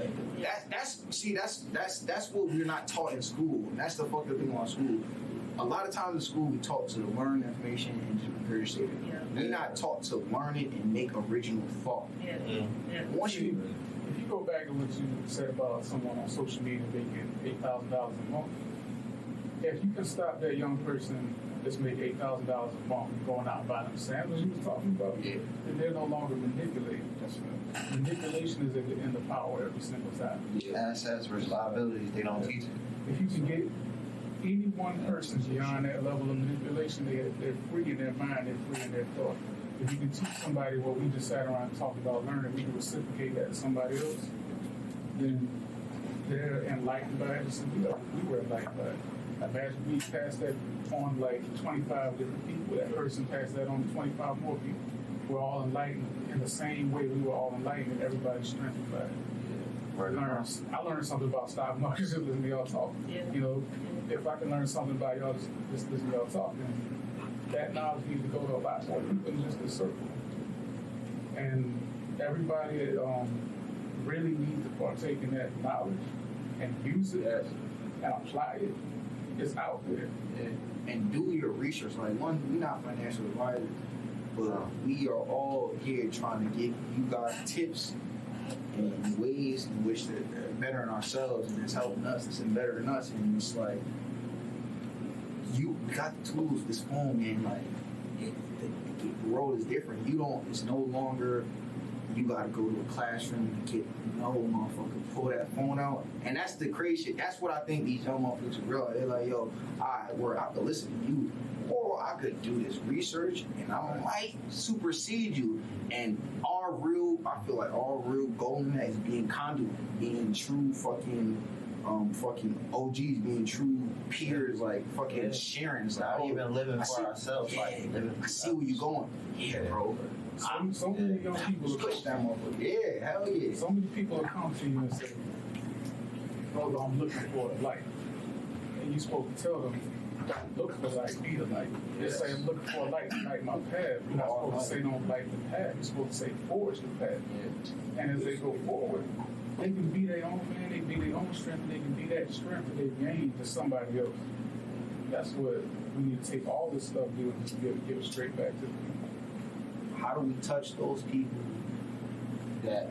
Speaker 3: That's what we're not taught in school. That's the fucking thing on school. A lot of times in school we taught to learn information and just regurgitate it.
Speaker 5: Yeah.
Speaker 3: We're not taught to learn it and make original thought.
Speaker 5: Yeah.
Speaker 3: Once
Speaker 6: If you go back to what you said about someone on social media making $8,000 a month, if you can stop that young person that's making $8,000 a month going out and buying them sandals you was talking about, then they're no longer manipulating. Manipulation is at the end of power every single time.
Speaker 4: Assets versus liabilities, they don't teach it.
Speaker 6: If you can get any one person beyond that level of manipulation, they're free in their mind, they're free in their thought. If you can teach somebody what we just sat around and talked about learning, we can reciprocate that to somebody else, then they're enlightened by it, just we were enlightened by it. Imagine we passed that on like 25 different people. That person passed that on to 25 more people. We're all enlightened in the same way we were all enlightened, and everybody's strengthened by it. I learned something about stock markets just listening to y'all talk.
Speaker 5: Yeah.
Speaker 6: You know, if I can learn something about y'all just listening to y'all talk, then that knowledge needs to go to a lot more people than just this circle. And everybody really needs to partake in that knowledge and use it and apply it. It's out there.
Speaker 3: And do your research. Like, one, we're not financial advisors, but we are all here trying to give you guys tips and ways in which to better ourselves, and it's helping us, it's bettering us. And it's like, you got the tools, this phone, man. Like, the world is different. It's no longer you gotta go to a classroom to get motherfucker, pull that phone out. And that's the crazy shit. That's what I think these young motherfuckers realize. They're like, yo, I could listen to you, or I could do this research and I might supersede you. And I feel like our real goal in that is being conduit, being true fucking OGs, being true peers, like fucking sharing. It's like,
Speaker 4: Not even living for ourselves, like living for
Speaker 3: I see where you're going. Yeah, bro.
Speaker 6: So many young people
Speaker 3: Push that motherfucker. Yeah, hell yeah.
Speaker 6: So many people will come to you and say, brother, I'm looking for a light. And you're supposed to tell them, don't look for light, be the light. Just say, I'm looking for a light to light my path. You're not supposed to say, don't light the path. You're supposed to say, forge the path. And as they go forward, they can be their own man, they can be their own strength, they can be that strength that they've gained to somebody else. That's what we need to take all this stuff, do, and give it straight back to the people.
Speaker 3: How do we touch those people that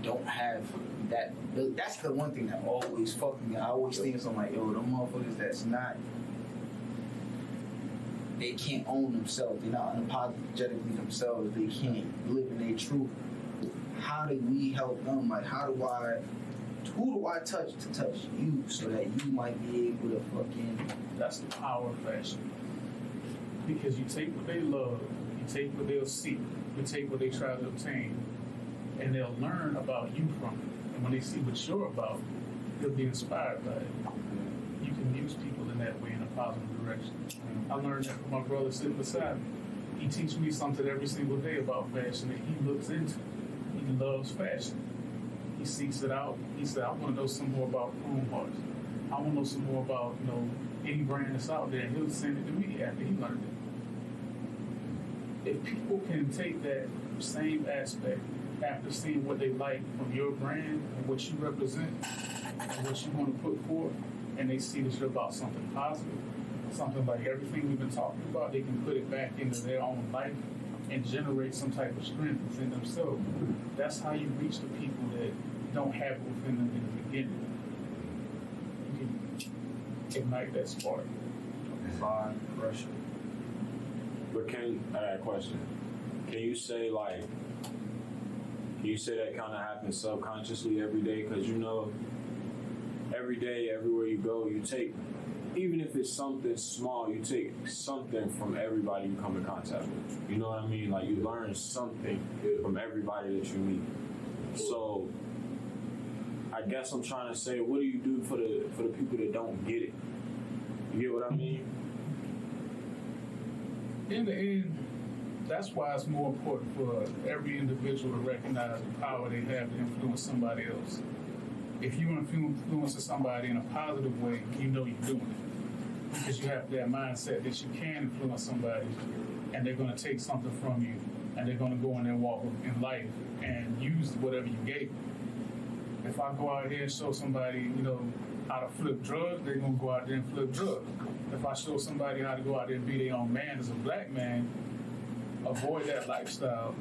Speaker 3: don't have that? That's the one thing that always fuck me. I always think something like, yo, them motherfuckers they can't own themselves. They're not unapologetically themselves. They can't live in their truth. How do we help them? Like, who do I touch to touch you so that you might be able to fucking...
Speaker 6: That's the power of fashion. Because you take what they love, you take what they'll seek, you take what they try to obtain, and they'll learn about you from it. And when they see what you're about, they'll be inspired by it. You can use people in that way in a positive direction. I learned that from my brother sitting beside me. He teaches me something every single day about fashion that he looks into. He loves fashion. He seeks it out. He said, I want to know some more about Chrome Hearts. I want to know some more about, any brand that's out there. And he'll send it to me after he learned it. If people can take that same aspect after seeing what they like from your brand and what you represent and what you want to put forth, and they see that you're about something positive, something like everything we've been talking about, they can put it back into their own life and generate some type of strength within themselves. That's how you reach the people that don't have it within them in the beginning. You can ignite that spark.
Speaker 3: Fine pressure.
Speaker 8: But I got a question. Can you say that kind of happens subconsciously every day? Because every day, everywhere you go, you take, even if it's something small, you take something from everybody you come in contact with. You know what I mean? Like, you learn something from everybody that you meet. So I guess I'm trying to say, what do you do for the people that don't get it? You get what I mean?
Speaker 6: In the end, that's why it's more important for every individual to recognize the power they have to influence somebody else. If you influence somebody in a positive way, you know you're doing it. Because you have that mindset that you can influence somebody and they're going to take something from you and they're going to go in their walk in life and use whatever you gave them. If I go out here and show somebody, how to flip drugs, they're going to go out there and flip drugs. If I show somebody how to go out there and be their own man as a black man, avoid that lifestyle,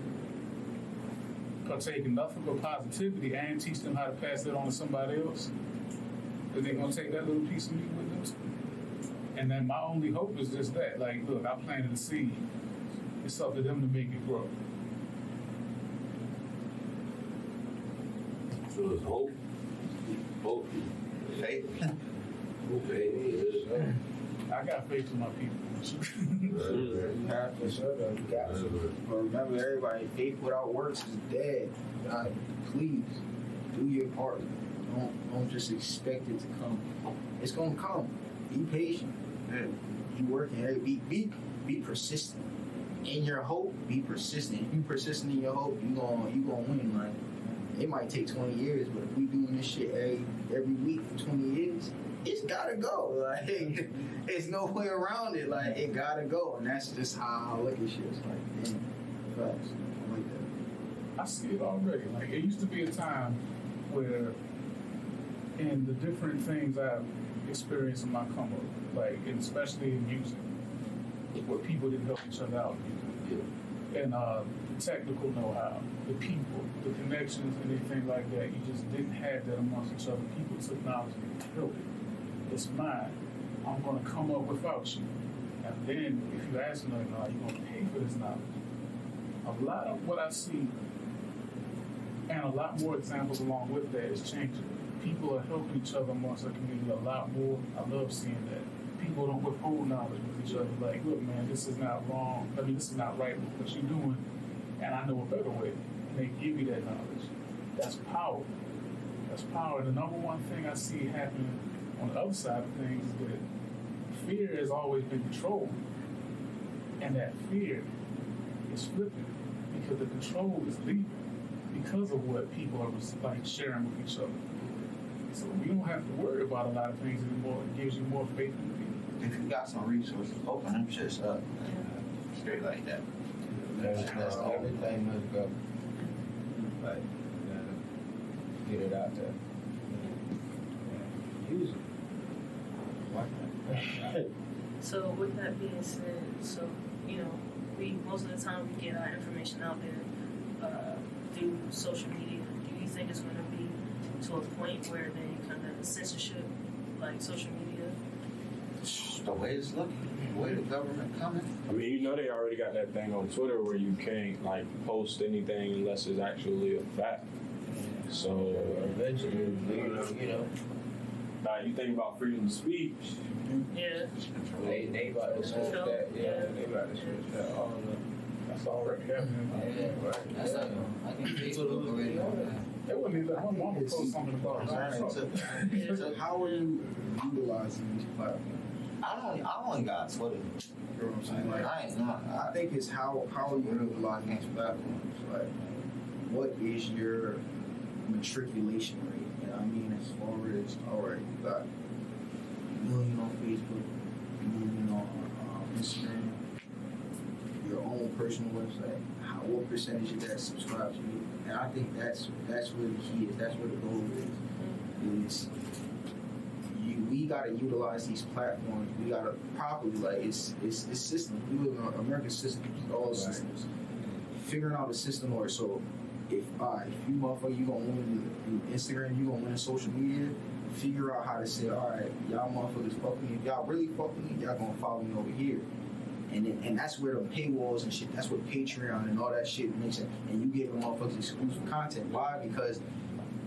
Speaker 6: partake in nothing but positivity, and teach them how to pass that on to somebody else, then they're going to take that little piece of me with them too. And then my only hope is just that, like, look, I planted a seed. It's up to them to make it grow.
Speaker 9: So it's hope.
Speaker 3: Faith.
Speaker 6: I got faith in my people.
Speaker 3: You have to, you got to. But remember, everybody, faith without works is dead. God, please do your part. Don't just expect it to come. It's gonna come. Be patient.
Speaker 4: Yeah.
Speaker 3: Be working. Hey, be persistent. In your hope, be persistent. If you persistent in your hope, you gonna win. Like it might take 20 years, but if we doing this shit every week for 20 years, it's gotta go. Like it's no way around it. Like it gotta go, and that's just how I look at shit. It's like, damn, facts. I like that.
Speaker 6: I see it already. Like it used to be a time where, in the different things I've experienced in my come up, like and especially in music, where people didn't help each other out, and technical know-how, the people, the connections, and anything like that. You just didn't have that amongst each other. People took knowledge and built it. It's mine. I'm going to come up without you. And then, if you ask me, like, are you going to pay for this knowledge? A lot of what I see, and a lot more examples along with that, is changing. People are helping each other amongst the community a lot more. I love seeing that. People don't withhold knowledge with each other. Like, look, man, this is not wrong. I mean, this is not right with what you're doing, and I know a better way. And they give you that knowledge. That's power. That's power. And the number one thing I see happening on the other side of things is that fear has always been controlled, and that fear is flipping because the control is leaving because of what people are like sharing with each other. So we don't have to worry about a lot of things anymore. It gives you more faith in people.
Speaker 4: If you got some resources, open them shits up. Straight like that.
Speaker 1: That's everything must go. Like, you gotta get it out there. Yeah. Use it. Why not?
Speaker 5: So with that being said, so you know, we most of the time we get our information out there through social media. Do you think it's going to be to a point where they kind of censorship like social media?
Speaker 4: The way it's looking, the way the government coming.
Speaker 8: I mean, you know they already got that thing on Twitter where you can't like post anything unless it's actually a fact. So
Speaker 1: Eventually, you know,
Speaker 8: now you think about freedom of speech.
Speaker 5: Yeah.
Speaker 1: they about to switch that. Yeah, they about to switch that. All of them.
Speaker 6: That's already happening.
Speaker 7: Yeah,
Speaker 1: Right.
Speaker 7: that's like, I think Facebook already on that.
Speaker 6: They wouldn't even let my mama post something about it.
Speaker 3: So how are you utilizing these platforms?
Speaker 4: I only got Twitter.
Speaker 3: You know what I'm saying? Like,
Speaker 4: I ain't not.
Speaker 3: I think it's how are you utilizing these platforms? Like, what is your matriculation rate? You know what I mean? As far as, all right, you got 1 million on Facebook, 1 million on Instagram, your own personal website. What percentage of that subscribes to you? And I think that's where the key is. That's where the goal is. We gotta utilize these platforms. We gotta properly, like it's systems. We live in American systems, all systems. Figuring out a system, or so if you motherfucker, you gonna win in Instagram, you gonna win in social media. Figure out how to say, all right, y'all motherfuckers fuck me. If y'all really fuck me, y'all gonna follow me over here. And that's where the paywalls and shit, that's what Patreon and all that shit makes it. And you give them motherfuckers exclusive content. Why? Because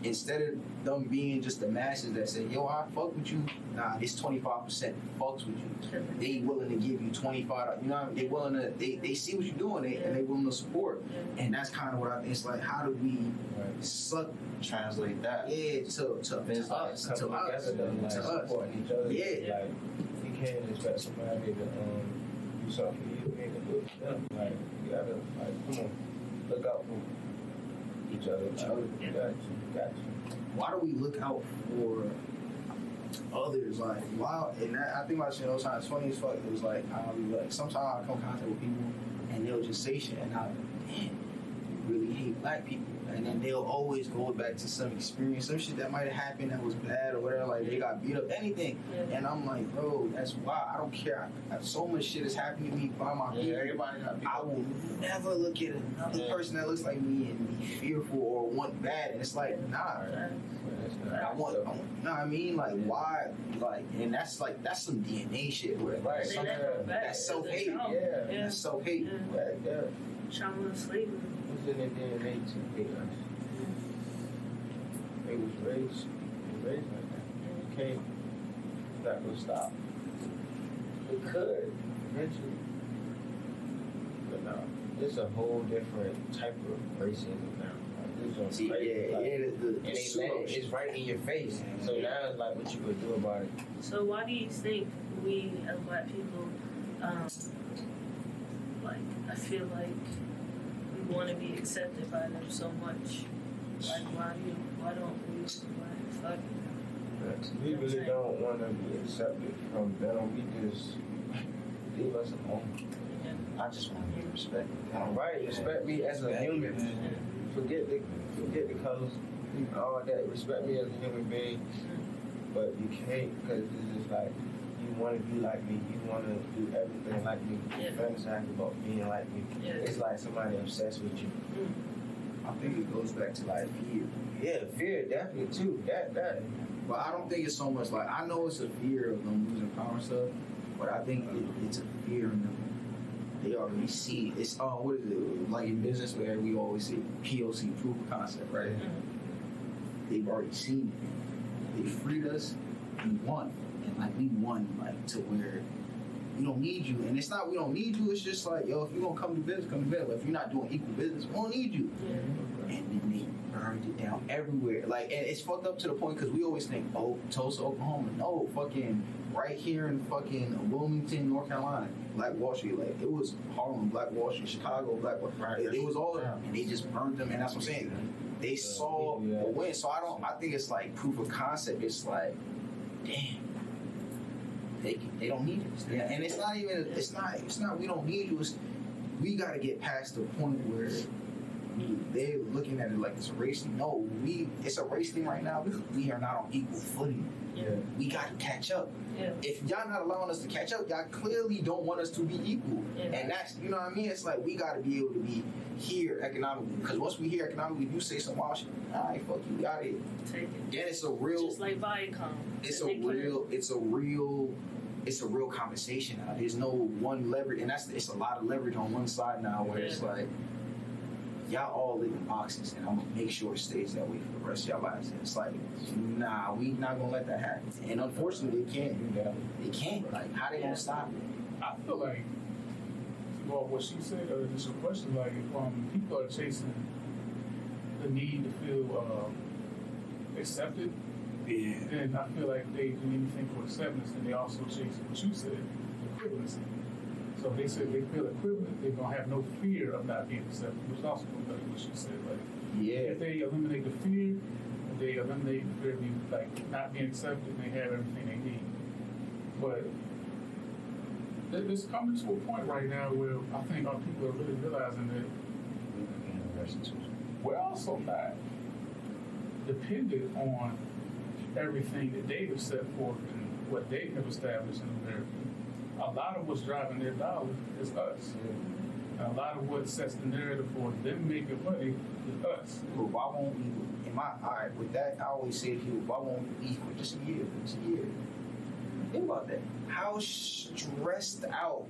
Speaker 3: instead of them being just the masses that say, yo, I fuck with you, nah, this 25% fucks with you. They willing to give you 25, you know what I mean? They willing to, they see what you're doing and they willing to support. And that's kind of what I think. It's like, how do we suck,
Speaker 4: Translate that.
Speaker 3: yeah, to us,
Speaker 1: supporting each other.
Speaker 3: Yeah.
Speaker 1: Like, you can't expect somebody to do something for you. You ain't gonna do it for them. Like, you gotta, like, come on, look out for each other. Like, got you.
Speaker 3: Why do we look out for others? Like, wow. And I think about shit all the time. It's funny as fuck. It was like, sometimes I come in contact with people and they'll just say shit and I, damn, you really hate black people. And then they'll always go back to some experience, some shit that might have happened that was bad or whatever, like they got beat up, anything. And I'm like, bro, that's why I don't care. So much shit has happened to me by my people.
Speaker 4: Everybody got beat
Speaker 3: I
Speaker 4: up.
Speaker 3: will never look at another person that looks like me and be fearful or want bad. And it's like, nah. I want, you know what I mean? Like, why? Like, and that's some DNA shit. Right. That's self-hate.
Speaker 1: Yeah.
Speaker 3: That's self-hate.
Speaker 1: Yeah.
Speaker 5: Trauma, slavery.
Speaker 1: Who's in their DNA to hate us? They was raised like that. You can't, that will stop. It could, eventually. But no, it's a whole different type of racism now. Like, this joint
Speaker 3: See,
Speaker 1: crazy. Like,
Speaker 3: the
Speaker 1: and they let it, it's right in your face. So now it's like, what you gonna do about it?
Speaker 5: So why do you think we as Black people, like, I feel like we want to be accepted by them so much? Like, why don't we just like, fuck it?
Speaker 1: We really don't want to be accepted from them. We just leave us alone.
Speaker 5: Yeah.
Speaker 4: I just want to be respected.
Speaker 1: Right, respect me as a human. Forget the colors, all that. Respect me as a human being. But you can't, because it's just like you want to be like me. You want to do everything like me. You fantasize about being like me.
Speaker 5: Yeah.
Speaker 1: It's like somebody obsessed with you.
Speaker 3: I think it goes back to like fear.
Speaker 1: Yeah, fear definitely too. That.
Speaker 3: But I don't think it's so much like, I know it's a fear of them losing power and stuff, but I think it's a fear in them. They already see it. It's what is it? Like in business where we always say POC, proof of concept, right? They've already seen it. They freed us, we won. And like we won like to where we don't need you. And it's not we don't need you, it's just like, yo, if you're gonna come to business, come to business. But if you're not doing equal business, we don't need you.
Speaker 5: Yeah.
Speaker 3: And then they burned it down everywhere. Like, and it's fucked up to the point because we always think, oh, Tulsa, Oklahoma. No, fucking right here in fucking Wilmington, North Carolina, Black Wall Street. Like, it was Harlem, Black Wall Street, Chicago, Black Wall Street. It was all, and they just burned them. And that's what I'm saying. They saw the win. So I think it's like proof of concept. It's like, damn. They don't need us. Yeah, and it's not we don't need you. It's, we got to get past the point where they're looking at it like it's a race thing. No, it's a race thing right now because we are not on equal footing.
Speaker 5: Yeah.
Speaker 3: We got to catch up.
Speaker 5: Yeah.
Speaker 3: If y'all not allowing us to catch up, y'all clearly don't want us to be equal.
Speaker 5: Yeah.
Speaker 3: And that's, you know what I mean? It's like we got to be able to be here economically. Because once we here economically, if you say some wild shit, all right, fuck you, we out of here.
Speaker 5: Take it.
Speaker 3: Then it's a real,
Speaker 5: Just like Viacom.
Speaker 3: it's a real conversation now. There's no one leverage, and it's a lot of leverage on one side now where it's like, y'all all live in boxes, and I'm gonna make sure it stays that way for the rest of y'all lives. And it's like, nah, we not gonna let that happen. And unfortunately, they can't. They can't. Like, how they gonna stop it?
Speaker 6: I feel like, well, what she said, or just a question, like, if people are chasing the need to feel accepted, then I feel like they do anything for acceptance, and they also chase what you said, equivalency. So if they say they feel equivalent, they're gonna have no fear of not being accepted, which also goes back to what she said. Like, if they eliminate the fear, if they eliminate the fear of being, like, not being accepted, they have everything they need. But it's coming to a point right now where I think our people are really realizing that we're also not dependent on everything that they have set forth and what they have established in America. A lot of what's driving their dollar is us. And a lot of what sets the narrative for them making money is us.
Speaker 3: But why won't we, alright, with that, I always say to people, why won't we leave for just a year? Think about that. How stressed out,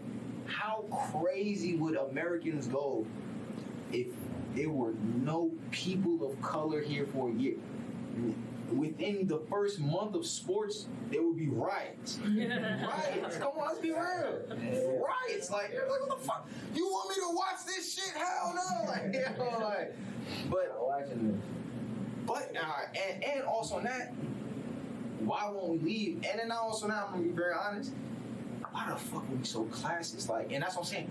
Speaker 3: how crazy would Americans go if there were no people of color here for a year? Within the first month of sports, there would be riots. Riots. Come on, let's be real. Riots. Like, what the fuck? You want me to watch this shit? Hell no. Like, you know, like, but and also on that, why won't we leave? And then also now, I'm gonna be very honest. Why the fuck are we so classist? Like, and that's what I'm saying.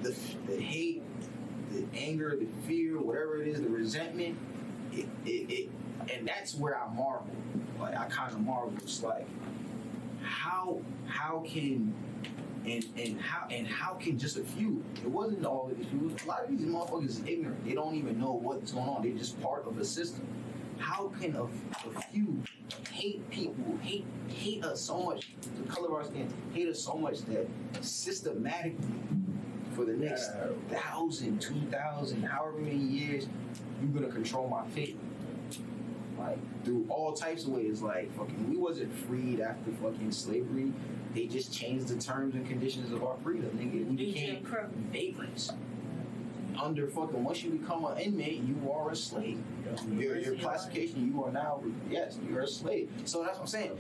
Speaker 3: The hate, the anger, the fear, whatever it is, the resentment. It and that's where I marvel. Like, I kind of marvel. It's like, how can how can just a few? It wasn't all of these people. A lot of these motherfuckers is ignorant. They don't even know what's going on. They're just part of the system. How can a few hate people, hate us so much, the color of our skin, hate us so much that systematically for the next 1,000, 2,000, however many years, you're gonna control my fate? Like, through all types of ways. Like, fucking, we wasn't freed after fucking slavery. They just changed the terms and conditions of our freedom, nigga. We became vagrants. Under fucking, once you become an inmate, you are a slave. Your classification, you are now, yes, you're a slave. So that's what I'm saying.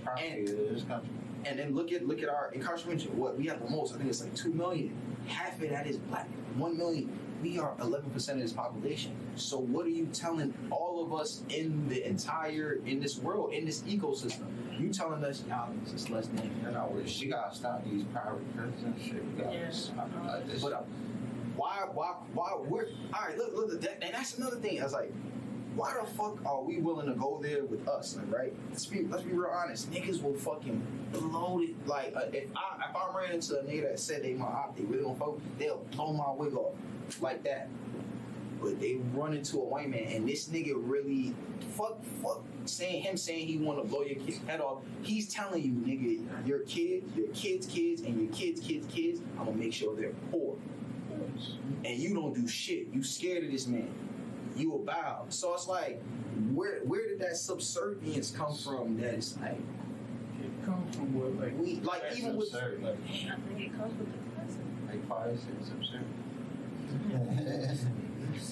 Speaker 3: And then look at our incarceration. What we have the most, I think it's like 2 million. Half of that is black. 1 million. We are 11% of this population. So what are you telling all of us in this world, in this ecosystem? You telling us y'all niggas is less than.
Speaker 4: You know, she gotta stop these private prisons and shit. We gotta
Speaker 5: Yeah.
Speaker 4: stop like this.
Speaker 3: But why, we're, all right, look, and that's another thing. I was like, why the fuck are we willing to go there with us, like, right? Let's be real honest. Niggas will fucking blow it. Like, if I ran into a nigga that said they my op, they really gonna fuck, they'll blow my wig off like that. But they run into a white man, and this nigga really fuck saying he want to blow your kid's head off. He's telling you, nigga, your kids, and your kids. I'm gonna make sure they're poor, and you don't do shit. You scared of this man. You a bow. So it's like, where did that subservience come from? That it's like,
Speaker 6: It comes from what, like,
Speaker 3: we like
Speaker 4: That's
Speaker 3: even with
Speaker 4: absurd. Like,
Speaker 5: I think it comes with the present.
Speaker 4: like 5, 6, absurd.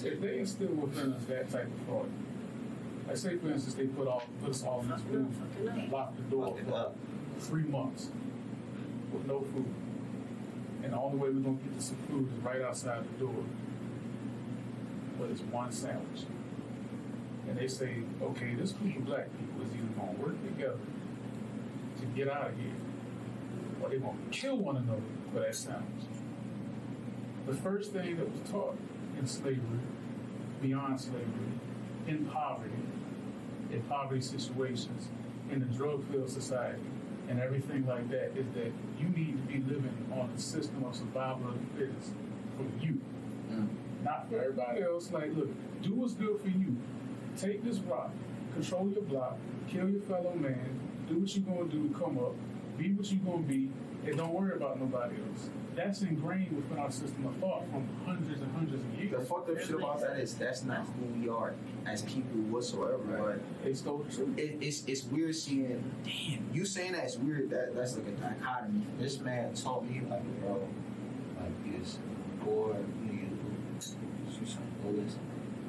Speaker 6: if they instill within us that type of thought, like say for instance they put us all in this room and lock the door
Speaker 4: Fuck it up.
Speaker 6: for 3 months with no food, and the only way we're gonna get to some food is right outside the door, but it's one sandwich. And they say, okay, this group of black people is either gonna work together to get out of here, or they're gonna kill one another for that sandwich. The first thing that was taught in slavery, beyond slavery, in poverty situations, in the drug-filled society, and everything like that, is that you need to be living on a system of survival of the fittest for you. Not for everybody else. Like, look, do what's good for you. Take this rock, control your block, kill your fellow man, do what you're gonna do to come up, be what you're gonna be, and don't worry about nobody else. That's ingrained within our system of thought from hundreds and hundreds of years.
Speaker 3: the fucked up shit about that is that's not who we are as people whatsoever. But
Speaker 6: They stole the truth.
Speaker 3: it's weird seeing. Damn, you saying that's weird. That's like a dichotomy.
Speaker 4: This man told me, like, bro, like, this boy, you shoot some bullets.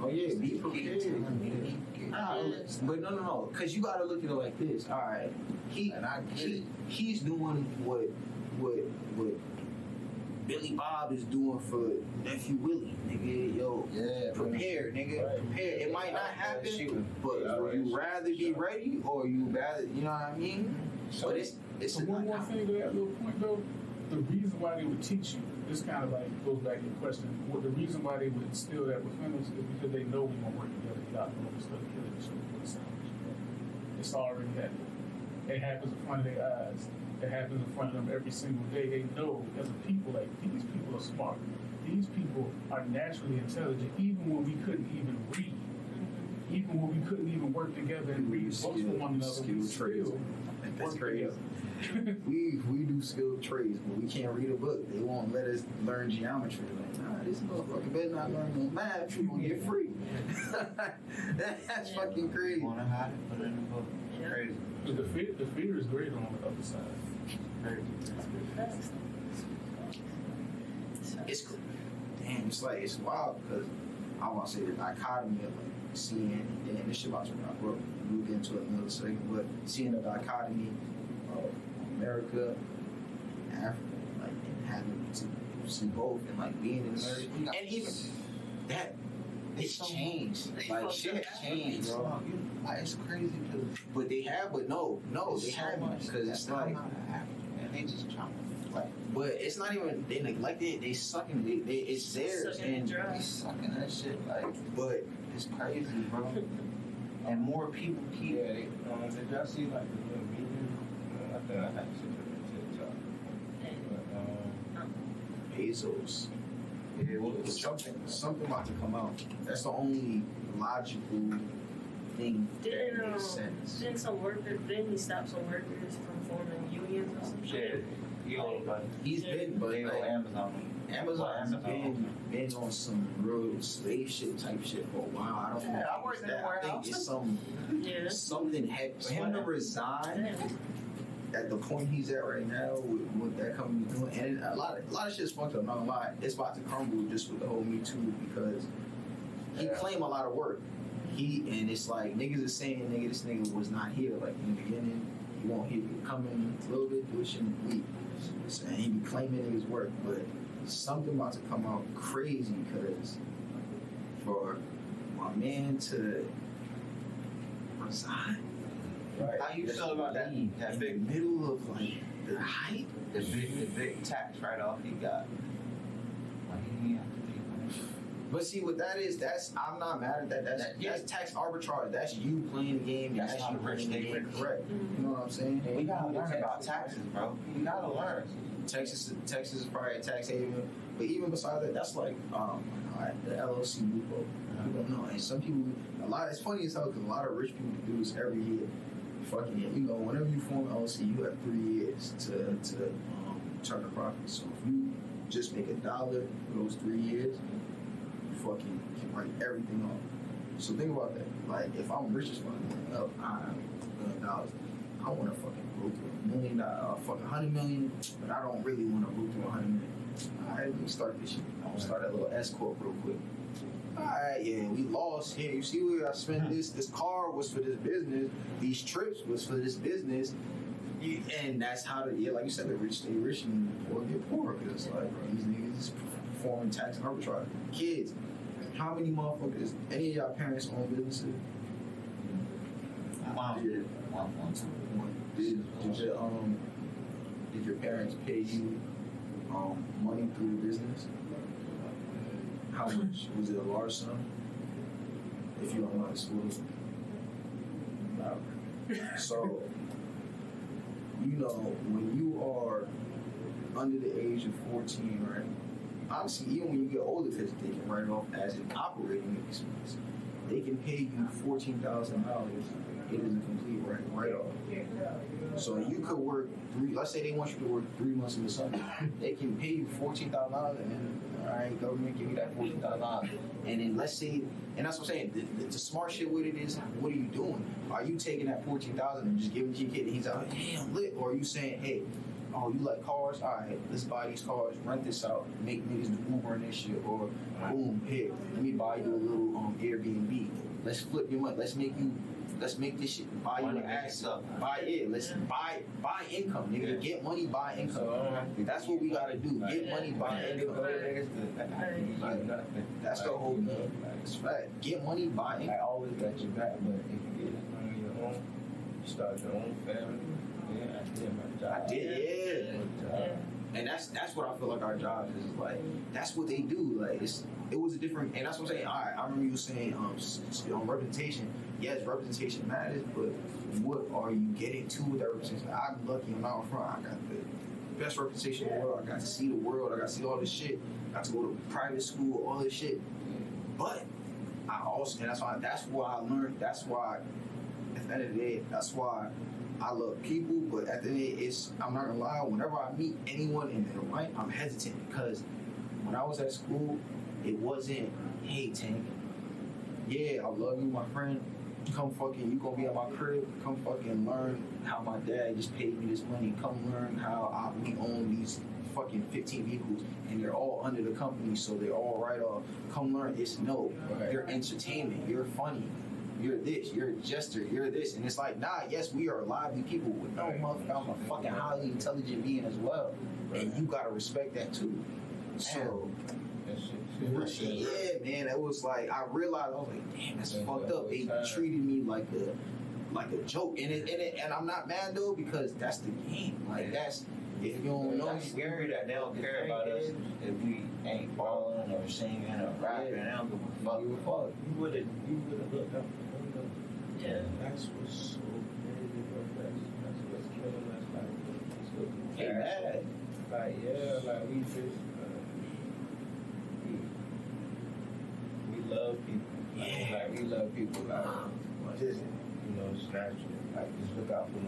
Speaker 3: Oh yeah, be
Speaker 4: He
Speaker 3: prepared.
Speaker 4: telling me that he get bullets.
Speaker 3: But no, because you got to look at it like this. All right,
Speaker 4: And I get it.
Speaker 3: he's doing what Billy Bob is doing for nephew Willie, nigga. Yo,
Speaker 4: Yeah,
Speaker 3: prepare, nigga.
Speaker 4: Right.
Speaker 3: Prepare. It might not happen, but
Speaker 4: Yeah,
Speaker 3: would you
Speaker 4: right.
Speaker 3: rather be ready or you rather, you know what I mean?
Speaker 4: So
Speaker 3: But it's
Speaker 6: So
Speaker 3: a
Speaker 6: one more thing to that little point though, the reason why they would teach you, this kind of like goes back to the question, what the reason why they would instill that within us is because they know we're gonna work together to get out the stuff killing each other for the sandwich. It's already happening. It happens in front of their eyes. It happens in front of them every single day. They know as a people, like, these people are smart. These people are naturally intelligent, even when we couldn't even read. Even when we couldn't even work together and read books for one another, we still
Speaker 3: That's
Speaker 6: work
Speaker 3: crazy.
Speaker 6: together.
Speaker 3: We do skilled trades, but we can't read a book. They won't let us learn geometry. Like, nah, this motherfucker better not learn no math. You gonna get free. That's fucking crazy.
Speaker 4: You wanna hide it, put it in the book.
Speaker 5: Yeah.
Speaker 4: Crazy.
Speaker 6: But the fear is greater on the other side.
Speaker 4: Crazy.
Speaker 5: Facts.
Speaker 3: It's damn. It's like it's wild because I want to say the dichotomy of like seeing. Damn, this shit about to rock. We'll get into it another second, but seeing the dichotomy of America, and Africa, like, and having to see both, and like being in America, and even that. It's changed. Like shit changed, bro.
Speaker 4: It's crazy because
Speaker 3: But they have, but no, they haven't because it's like.
Speaker 4: and they just trying to like
Speaker 3: But it's not even they neglect it. They sucking it. It's theirs,
Speaker 5: Sucking it
Speaker 3: and
Speaker 5: dry.
Speaker 4: they sucking that shit like
Speaker 3: but
Speaker 4: it's crazy, bro. And more people keep
Speaker 1: Yeah, did y'all see like the little video? I think I had to see it on TikTok. But,
Speaker 3: Bezos,
Speaker 4: yeah, well, it's
Speaker 3: something about to come out. That's the only logical thing that
Speaker 5: Didn't
Speaker 3: makes sense.
Speaker 5: didn't he stop some workers from forming unions or some
Speaker 4: shit.
Speaker 5: shit?
Speaker 4: You know, like
Speaker 3: He's been, but
Speaker 4: they on
Speaker 3: like,
Speaker 4: Amazon.
Speaker 3: Amazon's been on some real slave shit type shit for a while. I don't know.
Speaker 4: Yeah, I
Speaker 3: if
Speaker 4: worked
Speaker 3: it's
Speaker 4: in a
Speaker 3: that. I
Speaker 4: warehouse.
Speaker 3: think it's
Speaker 5: Yeah.
Speaker 3: something happened for him to resign
Speaker 5: Damn.
Speaker 3: at the point he's at right now with what that company's doing, and a lot of shit's fucked up. Not gonna lie, it's about to crumble just with the whole Me Too because he claimed a lot of work. And it's like niggas is saying, nigga, this nigga was not here. Like in the beginning, he won't hear you come in a little bit, do shit and leave. And he be claiming niggas work, but something about to come out crazy because for a man to reside.
Speaker 1: Right.
Speaker 4: How you feel about that? That
Speaker 3: In
Speaker 4: big,
Speaker 3: the middle of like the height.
Speaker 4: the big tax write-off he got. Like he didn't have to pay for that.
Speaker 3: But see what that is, I'm not mad at that. That's tax arbitrage. That's you playing the game.
Speaker 4: That's how
Speaker 3: you
Speaker 4: rich
Speaker 3: playing the
Speaker 4: they
Speaker 3: game
Speaker 4: rich.
Speaker 3: correct. You know what I'm saying?
Speaker 4: We gotta learn about taxes, bro. We gotta learn.
Speaker 3: Texas is probably a tax haven, but even besides that, that's like the LLC loophole. People don't know, and some people it's funny as hell because a lot of rich people do this every year. Fucking, whenever you form an LLC, you have 3 years to turn a profit. So if you just make $1 for those 3 years, you fucking can write everything off. So think about that. Like if I'm rich as fuck, $1 million, I want to fucking go through $1 million, fucking $100 million, but I don't really want to go through $100 million. All right, let me start this shit. I'm gonna start a little S corp real quick. All right, yeah, we lost. Yeah, you see where I spent this? This car was for this business. These trips was for this business. And that's how like you said, the rich stay rich and the poor get poor. Because like, bro, these niggas performing tax arbitrage. Kids, how many motherfuckers? Any of y'all parents own businesses?
Speaker 4: Wow.
Speaker 3: Yeah.
Speaker 4: One.
Speaker 3: Did your parents pay you money through the business? How much? Was it a large sum? If you don't mind disclosing. So, when you are under the age of 14, right? Obviously, even when you get older, because they can write it off as an operating expense, they can pay you $14,000. It is a complete write-off. So you could work let's say they want you to work 3 months in the summer. They can pay you $14,000 and then, all right, government, give you that $14,000. And then let's say, and that's what I'm saying, the smart shit with it is, what are you doing? Are you taking that $14,000 and just giving it to your kid and he's like, hey, I'm lit? Or are you saying, hey, oh, you like cars? All right, let's buy these cars, rent this out, make niggas do Uber and this shit. Or boom, here, let me buy you a little Airbnb. Let's flip your money. Let's make this shit, buy you an ass up. Let's buy income, nigga. Get money, buy income. That's what we gotta do. Get money, buy income. That's the whole thing. It's fact. Get money, buy income.
Speaker 1: I always got your back, but if you get it on your own, you start your own family. Yeah, I did my job.
Speaker 3: I did, yeah. And that's what I feel like our job is like. That's what they do. Like it was a different, and that's what I'm saying. All right, I remember you saying representation. Yes, representation matters, but what are you getting to with that representation? I'm lucky. I'm out front. I got the best representation in the world. I got to see the world. I got to see all this shit. I got to go to private school, all this shit. But I also, and that's why I learned. That's why at the end of the day, that's why I love people, but at the end of the day, I'm not gonna lie, whenever I meet anyone in their life, I'm hesitant because when I was at school, it wasn't, hey Tank, yeah, I love you, my friend, come fucking, you gonna be at my crib, come fucking learn how my dad just paid me this money, come learn how we own these fucking 15 vehicles and they're all under the company, so they're all right off, come learn. It's no, you're entertainment, you're funny, you're this, you're a jester, you're this. And it's like, nah, yes, we are lively people with no motherfucker. I'm a fucking highly intelligent being as well. And you gotta respect that too. So, yeah, man, it was like, I realized, I was like, damn, that's fucked up. They treated me like a joke. And I'm not mad though, because that's the game. Like, that's, if you don't know,
Speaker 4: it's scary that they don't care about us if we ain't balling or singing or rapping. They don't give a fuck.
Speaker 1: You would have looked up.
Speaker 5: Yeah.
Speaker 1: That's what's so crazy, bro. That's what's killing us. Like, that's what
Speaker 3: they mad.
Speaker 1: Like, yeah, like we just we love people. Like we love people. Like just just naturally. Like just look out for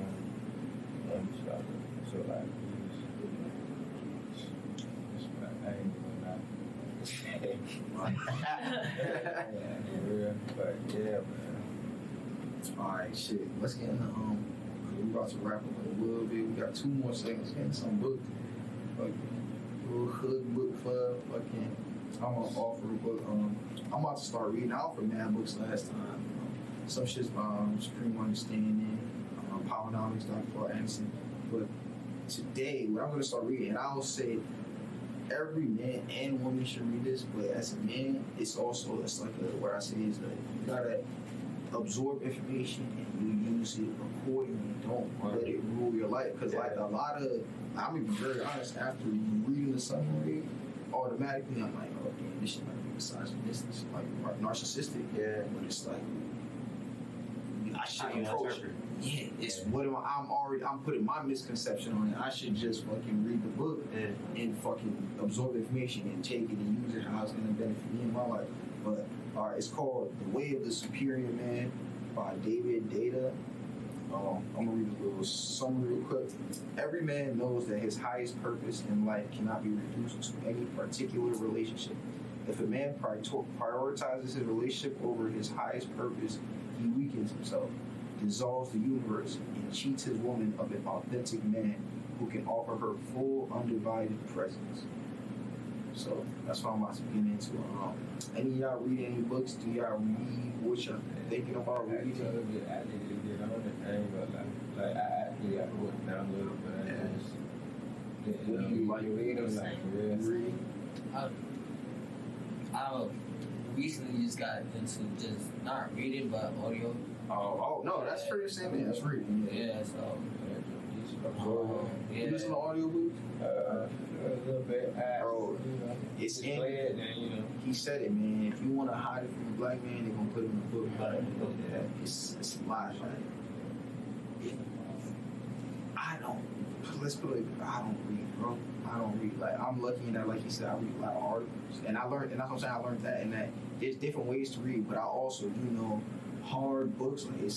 Speaker 1: one stuff. So like. But yeah, man.
Speaker 3: Alright, shit. Let's get in the we about to wrap up in a little bit. We got 2 more seconds. Getting some book, little hood book club. Fucking, I'm gonna offer a book. I'm about to start reading. I offered mad books last time. Some shit's by Supreme Understanding, Powernomics, Dr. Paul Anderson. But today, what I'm gonna start reading, and I'll say, every man and woman should read this, but as a man, it's like what I say is that you gotta absorb information and you use it accordingly. Don't let it rule your life. Because like a lot of, I'm gonna be very honest, after reading the summary, automatically I'm like, oh damn, this shit might be misogynistic, like narcissistic.
Speaker 4: Yeah.
Speaker 3: But it's like, I should
Speaker 4: How you
Speaker 3: approach it.
Speaker 4: interpret.
Speaker 3: Yeah, it's what am I, I'm putting my misconception on it. I should just fucking read the book and fucking absorb the information and take it and use it how it's gonna benefit me in my life. But it's called The Way of the Superior Man by David Data. I'm gonna read a little summary real quick. Every man knows that his highest purpose in life cannot be reduced to any particular relationship. If a man prioritizes his relationship over his highest purpose, he weakens himself, dissolves the universe, and cheats his woman of an authentic man who can offer her full, undivided presence. So that's what I'm about to get into. Any of y'all read any books? Do y'all read? What y'all thinking about reading?
Speaker 1: I did on the thing, but like I actually got the book downloaded, but I just
Speaker 3: What do you like
Speaker 1: reading? Like for real.
Speaker 7: I recently just got into just not reading but audio.
Speaker 3: Oh no, that's pretty the same thing. That's reading.
Speaker 7: Yeah, so
Speaker 3: You
Speaker 7: yeah.
Speaker 3: listen to audiobooks?
Speaker 1: A little bit.
Speaker 3: Bro, it's
Speaker 1: just
Speaker 3: in.
Speaker 1: play it, then you know.
Speaker 3: He said it, man. If you want to hide it from a black man, they're gonna put it in the book. It's a lie. Like, I don't. Let's put it. I don't read, bro. I don't read. Like I'm lucky in that, like he said, I read a lot of articles, and I learned, and that's what I'm saying. I learned that, and that there's different ways to read, but I also do know hard books. Like it's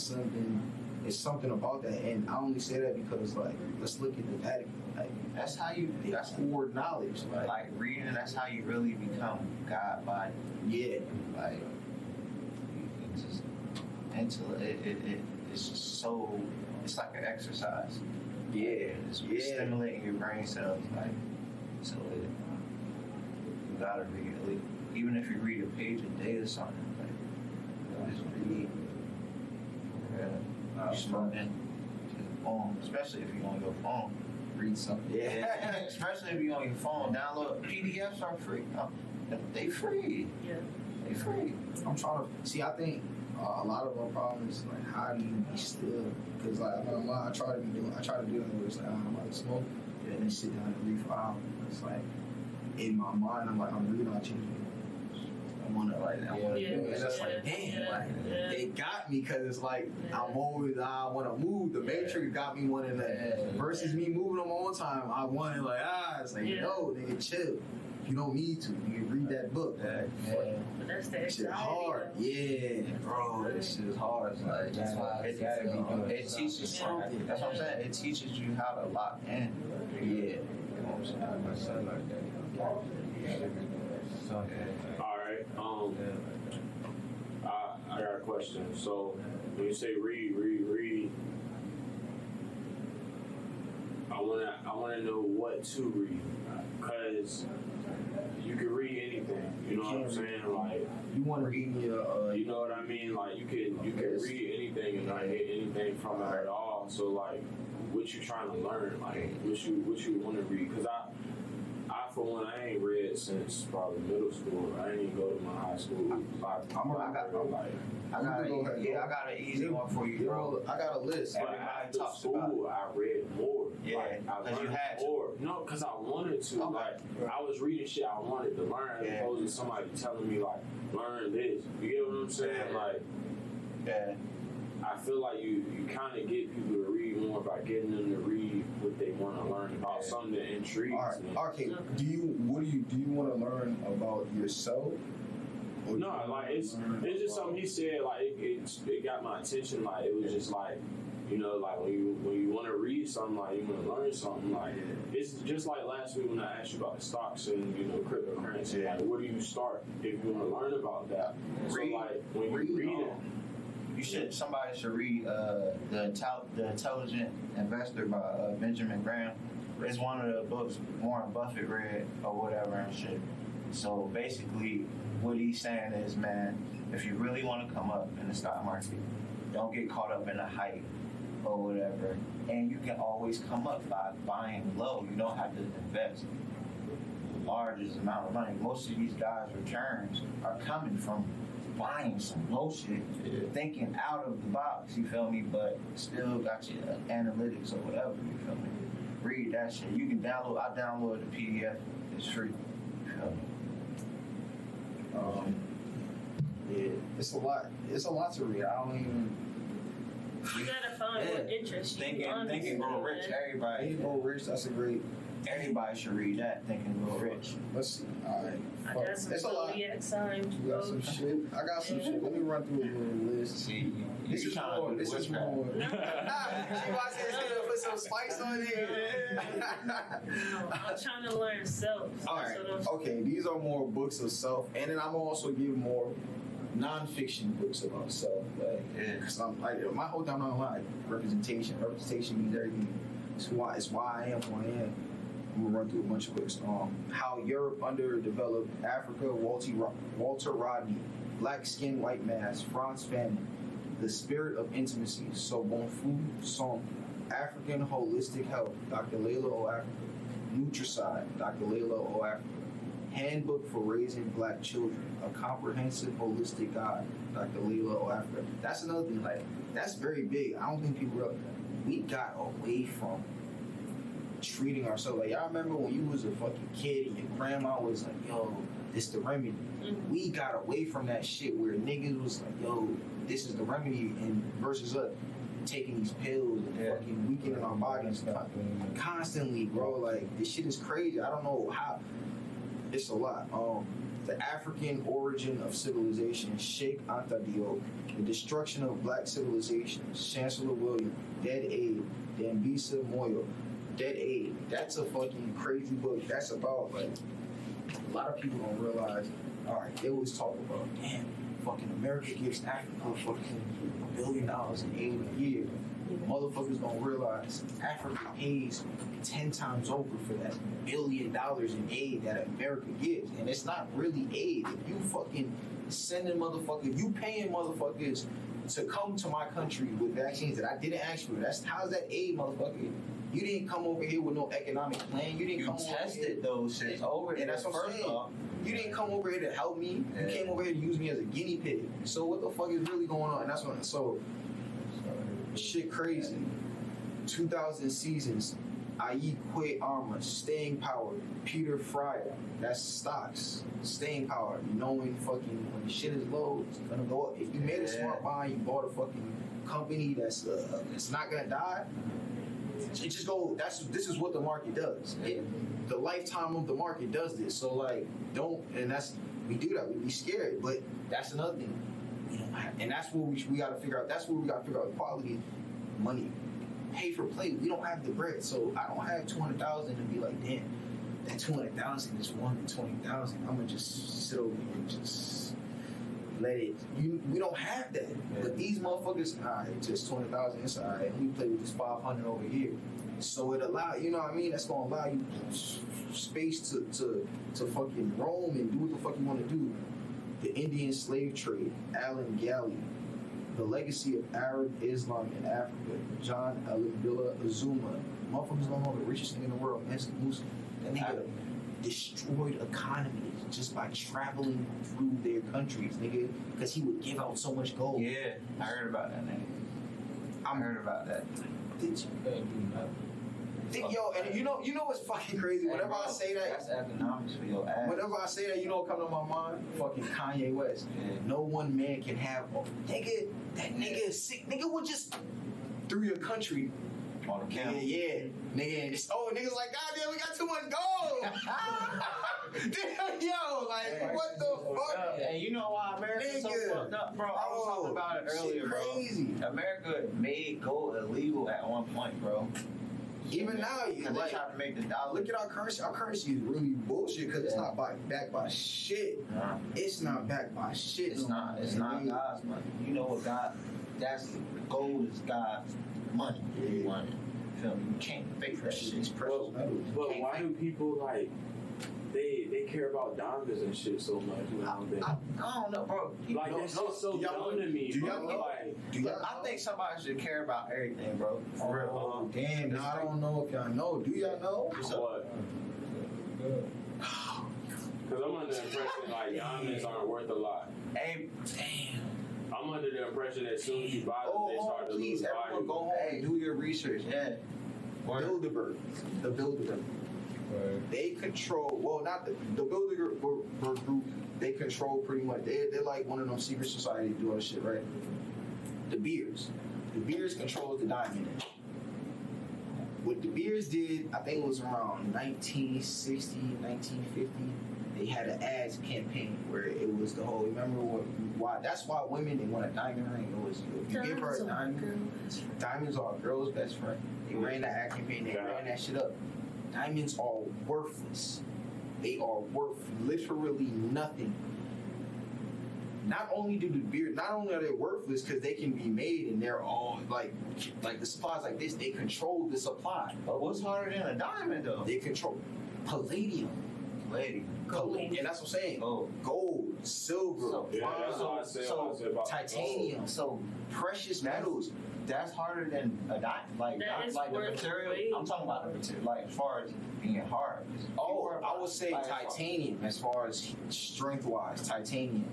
Speaker 3: something about that, and I only say that because like let's look at the Vatican. Like
Speaker 4: That's how you. That's
Speaker 3: core knowledge.
Speaker 4: like reading. That's how you really become God body.
Speaker 3: Yeah.
Speaker 4: Like it's just it's just so. It's like an exercise.
Speaker 3: Yeah.
Speaker 4: It's stimulating your brain cells. Like so, you gotta read it. Like, even if you read a page a day or something, like just read. You slow in to the phone, especially if you're on your phone.
Speaker 3: Read something. Yeah.
Speaker 4: Especially if you're on your phone. Download PDFs are free. They free.
Speaker 5: Yeah.
Speaker 4: They free.
Speaker 3: I'm trying to see. I think a lot of our problems is like how do you be still? Because like I'm not gonna lie, I try to do it where it's like I'm about to smoke and then sit down and read for hours. It's like in my mind, I'm really not changing. I wanna do it. And it's like damn, they got me because it's like I'm always I want to move. The Matrix got me wanting to versus me moving on my own time. I wanted like it's like no, nigga, chill. You don't need to. You can read that book.
Speaker 5: But that's the
Speaker 3: That shit
Speaker 5: anxiety.
Speaker 3: hard. Yeah, bro. This shit is hard. It's like,
Speaker 7: That's why
Speaker 4: It teaches something. That's what I'm saying. It teaches you how to lock in.
Speaker 3: yeah.
Speaker 4: You know what I'm saying?
Speaker 1: My son like that.
Speaker 8: All right. I got a question. So when you say read, I wanna know what to read, cause you can read anything. You know what I'm saying? Like
Speaker 3: You want to read your,
Speaker 8: you know what I mean? Like you can read anything and not get anything from it at all. So like, what you trying to learn? Like what you want to read? Cause I for one, I ain't read since probably middle school. I ain't even go to my high school.
Speaker 4: I got an easy one for you, bro.
Speaker 3: I got a list.
Speaker 8: But after school, I read more.
Speaker 4: Yeah,
Speaker 8: like, I
Speaker 4: 'cause you
Speaker 8: learned
Speaker 4: had to.
Speaker 8: more. No, because I wanted to.
Speaker 4: Okay.
Speaker 8: Like, I was reading shit I wanted to learn, as opposed to somebody telling me, like, learn this. You get what I'm saying?
Speaker 4: Yeah.
Speaker 8: Like,
Speaker 4: Yeah.
Speaker 8: I feel like you kind of get people to read more by getting them to read what they want to learn about something that intrigues them.
Speaker 3: Okay. Do you want to learn about yourself? Or
Speaker 8: No, like it's just something he said. Like it got my attention. Like it was just like, you know, like when you want to read something, like you want to learn something. Like it's just like last week when I asked you about the stocks and cryptocurrency. Like where do you start if you want to learn about that? So like when you read it.
Speaker 4: Somebody should read the Intelligent Investor by Benjamin Graham. It's one of the books Warren Buffett read or whatever and shit. So basically, what he's saying is, man, if you really want to come up in the stock market, don't get caught up in the hype or whatever. And you can always come up by buying low. You don't have to invest largest amount of money. Most of these guys' returns are coming from buying some bullshit, thinking out of the box, you feel me, but still got your analytics or whatever, you feel me. Read that shit. You can download, I downloaded the PDF, it's free, you feel me.
Speaker 3: Yeah, it's a lot. It's a lot to read. I don't even.
Speaker 5: You gotta find what interests you.
Speaker 4: Thinking Grow Rich, everybody.
Speaker 3: Think Grow Rich. That's a great.
Speaker 4: Everybody should read that, Thinking Grow Rich.
Speaker 3: Let's see. All right.
Speaker 5: I got some
Speaker 3: It's a lot.
Speaker 5: zodiac signs.
Speaker 3: You got some shit. I got some shit. Let me run through a little list.
Speaker 4: See,
Speaker 3: This is more. This is more. She watched it. Put some spice on it.
Speaker 5: No, I'm trying to learn self.
Speaker 3: All right. Okay. These are more books of self, and then I'm also give more non-fiction books about self. Like, because I'm like my whole time I'm like representation. Representation means everything. It's why I am who I am. I'm gonna run through a bunch of books. How Europe Underdeveloped Africa, Walter Rodney, Black Skin, White Mass, Franz Fanon, The Spirit of Intimacy, So Bon Fu Song, African Holistic Health, Dr. Layla O. Africa, Nutricide, Dr. Layla O. Africa, Handbook for Raising Black Children, A Comprehensive Holistic Guide, Dr. Layla O. Africa. That's another thing, like, that's very big. I don't think people realize that. We got away from treating ourselves like, y'all remember when you was a fucking kid and your grandma was like, yo, this the remedy.
Speaker 5: Mm-hmm.
Speaker 3: We got away from that shit where niggas was like, yo, this is the remedy, and versus us taking these pills and fucking weakening our bodies constantly, bro. Like, this shit is crazy. I don't know how. It's a lot. The African Origin of Civilization, Sheikh Anta Diop, The Destruction of Black Civilization, Chancellor William, Dead Aid, Dambisa Moyo, Dead Aid. That's a fucking crazy book. That's about, like, a lot of people don't realize, all right, they always talk about, damn, fucking America gives Africa fucking $1 billion in aid a year. Motherfuckers don't realize Africa pays 10 times over for that $1 billion in aid that America gives. And it's not really aid. If you fucking sending motherfuckers, you paying motherfuckers to come to my country with vaccines that I didn't ask for. How's that aid, motherfucker? You didn't come over here with no economic plan. You didn't come
Speaker 4: tested those shit over
Speaker 3: and that's what I'm saying. You didn't come over here to help me. You came over here to use me as a guinea pig. So what the fuck is really going on? And that's what. So shit crazy. 2,000 Seasons. I.E. Quay Armor. Staying Power. Peter Fryer. That's stocks. Staying Power. Knowing fucking when the shit is low, it's gonna go up. If you made a smart buy, you bought a fucking company that's not gonna die. It just go. This is what the market does. The lifetime of the market does this. So like, don't. And we do that. We be scared. But that's another thing. And that's what we got to figure out. That's what we got to figure out. Quality, money, pay for play. We don't have the bread, so I don't have 200,000 to be like, damn, that 200,000 is 120,000. I'm gonna just sit over here and just let it. We don't have that. But these motherfuckers, just 200,000 inside, and we play with this 500 over here. So it allow, you know what I mean? That's gonna allow you space to fucking roam and do what the fuck you want to do. The Indian Slave Trade, Alan Galley, The Legacy of Arab Islam in Africa, John Alibilla Azuma. Motherfuckers don't know the richest thing in the world, Mansa Musa. That nigga destroyed economies just by traveling through their countries, nigga, because he would give out so much gold.
Speaker 4: Yeah, I heard about that, nigga. I heard about that.
Speaker 3: Did you? Yo, and you know what's fucking crazy? Whenever I say that,
Speaker 4: that's economics for your ass.
Speaker 3: whenever I say that, you know what comes to my mind? Fucking Kanye West.
Speaker 4: Yeah.
Speaker 3: No one man can have. Nigga, that nigga is sick. Nigga would just through your country.
Speaker 4: On the camera.
Speaker 3: Yeah. Nigga, and niggas like, God damn, we got too much gold. Damn, yo, like, what the fuck?
Speaker 4: And you know why America's so fucked up, bro? I was talking about it earlier,
Speaker 3: crazy.
Speaker 4: Bro. America made gold illegal at one point, bro.
Speaker 3: Even now,
Speaker 4: they try to make the dollar.
Speaker 3: Look at our currency. Our currency is really bullshit because it's not backed by shit.
Speaker 4: Nah.
Speaker 3: It's not backed by shit.
Speaker 4: It's not God's money. You know what God? That's gold is God's money.
Speaker 3: Yeah.
Speaker 4: Money. Feel me? You can't fake that shit. It's precious metal.
Speaker 8: But why do people like they care about diamonds and shit so much? You know,
Speaker 4: I don't know, bro.
Speaker 8: Like that shit's so dumb to me.
Speaker 3: Do y'all know?
Speaker 4: I think somebody should care about everything, bro. For real.
Speaker 3: Damn, now I don't know if y'all know. Do y'all know?
Speaker 8: What? Because I'm under the impression like diamonds aren't worth a lot.
Speaker 4: Hey,
Speaker 8: I'm under the impression that as soon as you buy them, they start to
Speaker 3: please,
Speaker 8: lose
Speaker 3: everyone
Speaker 8: value.
Speaker 3: go home and do your research.
Speaker 4: yeah.
Speaker 3: Bilderberg, the Bilderberg. They control, well, not the Bilderberg group, they control pretty much, they're like one of them secret societies do all this shit, right? The Beers controls the diamond industry. What the Beers did, I think it was around 1960, 1950, they had an ads campaign where it was the whole, remember why, that's why women, they want a diamond ring, it was, if you give her a diamond, diamonds are a girl's best friend. They ran that ad campaign, they ran that shit up. Diamonds are worthless. They are worth literally nothing. Not only are they worthless because they can be made and they're all like the supplies like this, they control the supply.
Speaker 4: But what's harder than a diamond though?
Speaker 3: They control palladium.
Speaker 5: Gold.
Speaker 3: And that's what I'm saying.
Speaker 4: Oh.
Speaker 3: Gold, silver,
Speaker 8: Yeah, that's what I said.
Speaker 3: so
Speaker 8: what I said about
Speaker 3: titanium, so precious metals.
Speaker 4: That's harder than a diamond. Like,
Speaker 5: That is
Speaker 4: like the
Speaker 5: worth
Speaker 4: material.
Speaker 5: weight.
Speaker 4: I'm talking about the material. Like, as far as being hard.
Speaker 3: Oh, I would say
Speaker 4: Like,
Speaker 3: titanium as far as strength wise. Titanium.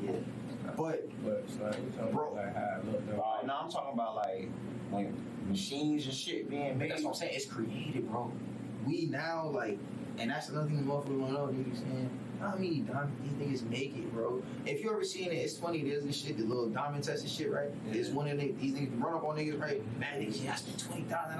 Speaker 3: Yeah. But
Speaker 1: But so you talking
Speaker 3: Bro.
Speaker 1: about like how it look though.
Speaker 4: No, I'm talking about like when machines and shit being made.
Speaker 3: that's what I'm saying. It's created, bro. We now like, and that's another thing the motherfuckers don't know. Niggas saying, how many diamonds these niggas make it, bro? If you ever seen it, it's funny. There's this shit, the little diamond test and shit, right?
Speaker 4: Yeah.
Speaker 3: It's one of these niggas run up on niggas, right? Man, niggas, yeah, I spent 20,000.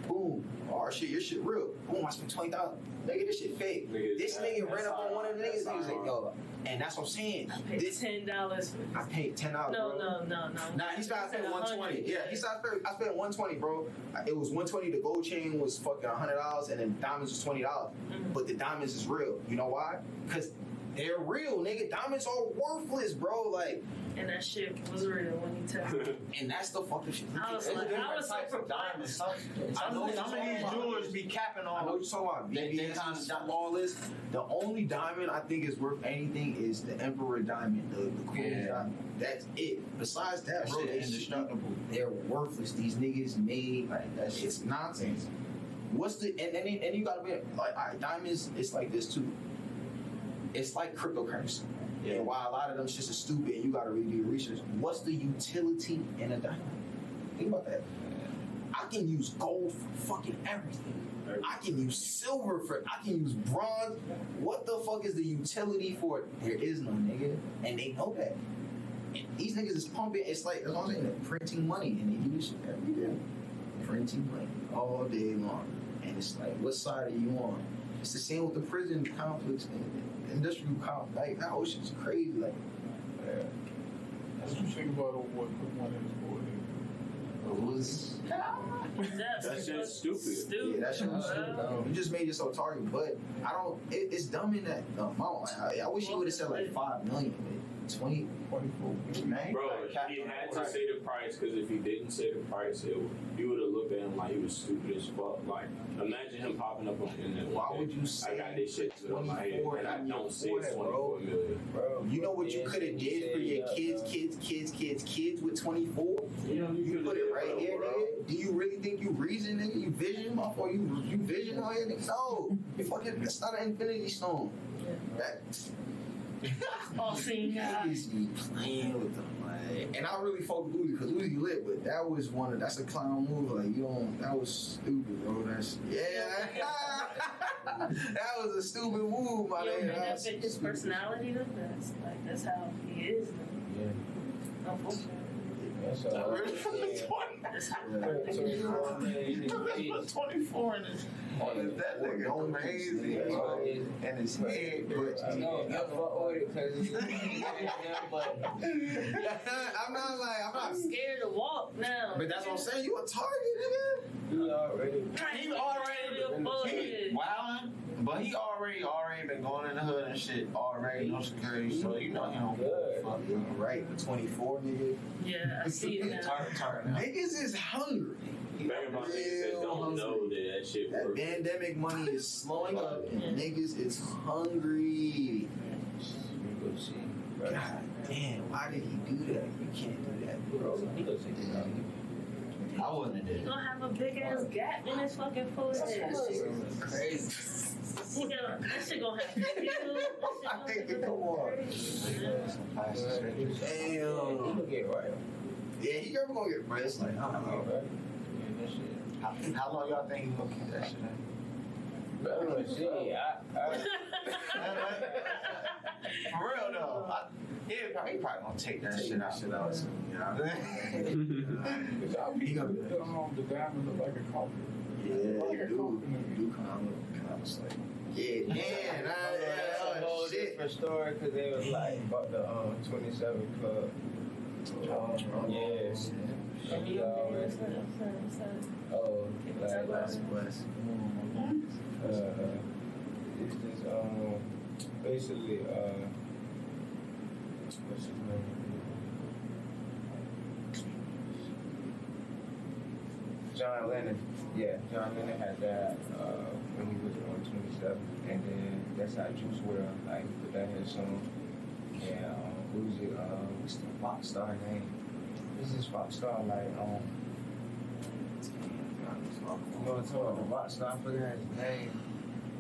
Speaker 3: Boom. Oh shit, your shit real. Boom, I spent 20,000. Nigga, this shit fake.
Speaker 8: Niggas,
Speaker 3: This
Speaker 8: that-
Speaker 3: nigga ran
Speaker 8: that's
Speaker 3: up on one of the niggas.
Speaker 8: not
Speaker 3: Niggas like,
Speaker 8: hard.
Speaker 3: yo, and that's what I'm saying.
Speaker 5: I paid
Speaker 3: This,
Speaker 5: $10 for
Speaker 3: I paid $10,
Speaker 5: No,
Speaker 3: bro.
Speaker 5: no.
Speaker 3: Nah, he said I spent 120. Yeah, he said I spent 120, bro. It was 120. The gold chain was fucking $100, and then diamonds was $20. But the diamonds is real. You know why? Because they're real, nigga. Diamonds are worthless, bro. Like,
Speaker 5: And that shit was real when you tested.
Speaker 3: and that's the fucking shit.
Speaker 5: I was
Speaker 4: There's
Speaker 5: like,
Speaker 4: different
Speaker 5: I was so
Speaker 4: types of diamonds.
Speaker 5: perplexed.
Speaker 3: I know what
Speaker 4: Some of
Speaker 3: you're
Speaker 4: these
Speaker 3: talking about.
Speaker 4: jewelers be capping
Speaker 3: I know
Speaker 4: on.
Speaker 3: what you're talking about.
Speaker 4: They
Speaker 3: VVS
Speaker 4: kind
Speaker 3: and
Speaker 4: of
Speaker 3: all this. The only diamond I think is worth anything is the Emperor diamond, the Queen's
Speaker 4: Yeah.
Speaker 3: diamond. That's it. Besides that,
Speaker 4: That
Speaker 3: bro,
Speaker 4: shit
Speaker 3: they
Speaker 4: indestructible.
Speaker 3: they're worthless. These niggas made like that shit's nonsense. What's the and you gotta be like, all right, diamonds. It's like this too. It's like cryptocurrency.
Speaker 4: Yeah.
Speaker 3: And while a lot of them shits are stupid, and you gotta really do your research. What's the utility in a diamond? Think about that. I can use gold for fucking everything. I can use silver for. I can use bronze. What the fuck is the utility for it? There is no, nigga, and they know that. And these niggas is pumping. It's like, that's what I'm saying, they're printing money, and they do this shit every day. Printing money all day long, and it's like, what side are you on? It's the same with the prison complex and the industrial complex. Like, that whole shit's crazy. Like,
Speaker 6: What you think about what one is for?
Speaker 3: it was.
Speaker 8: That's just stupid.
Speaker 3: Yeah, that shit was stupid. You just made yourself target, but I don't. It's dumb in that amount. I wish he would have said like 5 million, but 20.
Speaker 6: 24.
Speaker 4: Man,
Speaker 8: Bro,
Speaker 4: like,
Speaker 8: he had to say the price because if he didn't say the price, you would have looked at him like he was stupid as fuck. Like, imagine him popping up on the internet.
Speaker 3: Why
Speaker 8: one
Speaker 3: would
Speaker 8: day.
Speaker 3: you say
Speaker 8: I got this shit to my head,
Speaker 3: 24
Speaker 8: and I
Speaker 3: in your
Speaker 8: don't say it's
Speaker 3: forehead,
Speaker 8: 24 million.
Speaker 1: Bro,
Speaker 3: You know what you could have did for your kids with 24? You put it right here, nigga. Do you really think you reason, nigga? You vision, motherfucker? You vision out here, nigga? No. You fucking, that's not an infinity stone. That
Speaker 5: All seeing
Speaker 3: niggas be playing with them, like. And I really fuck with Uzi because Uzi lit, but that was that's a clown move. Like, you don't, that was stupid, bro. That's, yeah. That was a stupid move, my
Speaker 5: Yo,
Speaker 3: nigga.
Speaker 5: may that
Speaker 3: That's
Speaker 5: fit his
Speaker 3: stupid.
Speaker 5: personality though? That's how he is.
Speaker 1: yeah,
Speaker 5: Unfortunately.
Speaker 1: that's all.
Speaker 5: That's how
Speaker 4: He put 24 in his. That nigga crazy, bro. And his head, but
Speaker 1: No, I fuck with it because but
Speaker 3: I'm not
Speaker 5: scared to walk now.
Speaker 3: But that's what I'm saying. You a target, nigga.
Speaker 1: you already.
Speaker 4: he already wildin', but he already been going in the hood and shit already, no security, so you know he don't give a fuck.
Speaker 3: Right, for 24, nigga.
Speaker 5: Yeah, I see it now.
Speaker 4: Target now.
Speaker 3: Niggas is hungry.
Speaker 8: Think about niggas that don't know that shit
Speaker 3: That
Speaker 8: works.
Speaker 3: pandemic money is slowing up, and niggas is hungry.
Speaker 1: You go see.
Speaker 3: God damn, why did he do that? You can't do that, bro.
Speaker 1: He go take it out.
Speaker 4: I wouldn't have did
Speaker 5: He
Speaker 4: it.
Speaker 5: gonna have a big ass gap in his fucking forehead.
Speaker 7: Crazy.
Speaker 5: That shit gonna have
Speaker 3: I think they come on.
Speaker 4: Some plastic surgery.
Speaker 3: Damn.
Speaker 1: He'll get right.
Speaker 3: Yeah, he ever gonna get breast? Like, I don't know.
Speaker 1: Yeah, that shit.
Speaker 4: How long y'all think he gonna keep that shit in?
Speaker 1: But shit,
Speaker 4: For real though. He probably gonna take that shit out.
Speaker 6: He gonna put the diamond look like a coffin.
Speaker 3: Yeah,
Speaker 6: Like a
Speaker 3: dude.
Speaker 6: coffin.
Speaker 3: Dude, kind of like, yeah, man.
Speaker 1: that's a whole
Speaker 3: Shit.
Speaker 1: different story because they was like about the 27 club. Yes. And he always like
Speaker 3: Bless, bless.
Speaker 1: it's just basically what's his name? John Lennon. Yeah, John Lennon had that when he was on 27, and then that's how Juice WRLD like he put that in his song. Yeah, who's it? What's the pop star name? This is pop star like you know what I'm talking about? The rock star, I forgot his name.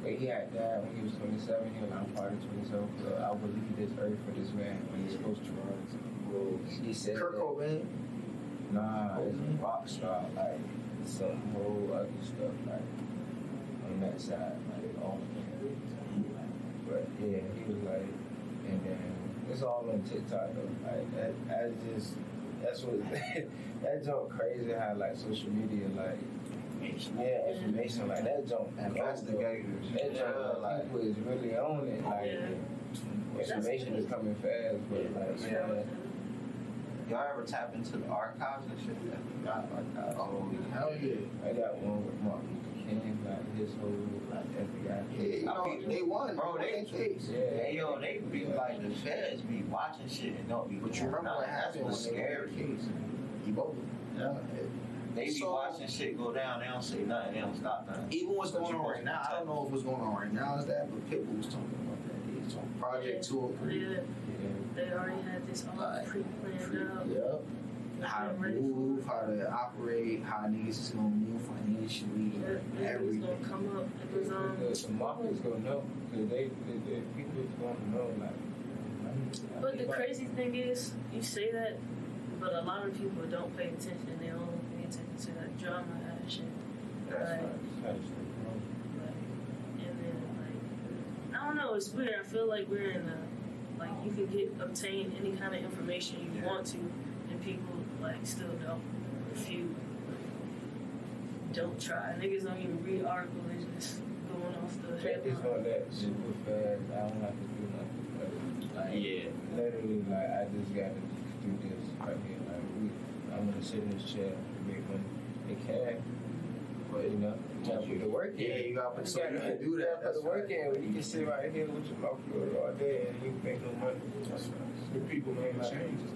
Speaker 1: But he had that when he was 27. He was on part of 27. I will leave this earth for this man when he's supposed to run. He said
Speaker 3: Kurt
Speaker 1: that.
Speaker 3: Cobain.
Speaker 1: Nah, it's a rock star. Like some whole other stuff. Like on that side, like all of that. But yeah, he was like, and then it's all on TikTok though. Like that's what that jump crazy how like social media like. Yeah, information like that jump
Speaker 3: Investigators.
Speaker 1: That jump like people is really on it. Like information is coming fast, but like
Speaker 4: Y'all ever tap into the archives and shit that we got like that?
Speaker 3: Oh, hell yeah.
Speaker 1: I got one with Martin Luther King, like his whole like FBI case.
Speaker 3: Yeah, they won.
Speaker 4: Bro, they
Speaker 3: case.
Speaker 1: Yeah,
Speaker 4: they be like the feds be watching shit and don't be.
Speaker 3: But you remember what happened when
Speaker 4: That's
Speaker 3: they won
Speaker 4: scary.
Speaker 3: the case? Ebola.
Speaker 4: Yeah. They be
Speaker 3: So-
Speaker 4: watching shit go down. They don't say nothing. They don't stop nothing.
Speaker 3: Even what's going on right now, I don't know if what's going on right now is that, but Pitbull was talking about that. He was talking Project 203.
Speaker 5: Yeah,
Speaker 1: yeah.
Speaker 5: they already had this all pre-planned out.
Speaker 3: Yep. How to move, how to operate, how niggas is gonna move financially,
Speaker 5: Everything's
Speaker 3: everything.
Speaker 5: gonna come up. It was
Speaker 1: The mafia's gonna know, cause they people is gonna know like.
Speaker 5: But the crazy thing is, you say that, but a lot of people don't pay attention. They only pay attention to that drama ass shit.
Speaker 1: That's
Speaker 5: Right.
Speaker 1: right.
Speaker 5: And then like, I don't know. It's weird. I feel like we're in a like you can obtain any kind of information you want to, and people like still don't refuse. Don't try. Niggas don't even read articles. They just going off the
Speaker 1: Check this
Speaker 5: headline.
Speaker 1: on that super fast. I don't have to do nothing. Like,
Speaker 4: Yeah.
Speaker 1: literally, like I just gotta do this right here. Like I'm gonna sit in this chair and make money. It can, but you know, you gotta put the work in.
Speaker 3: Yeah, you gotta put
Speaker 1: You
Speaker 3: so you
Speaker 1: gotta
Speaker 3: can do that.
Speaker 1: put the work in. You can sit right here with your mouth closed all day and you make no money. That's
Speaker 6: The people ain't changed.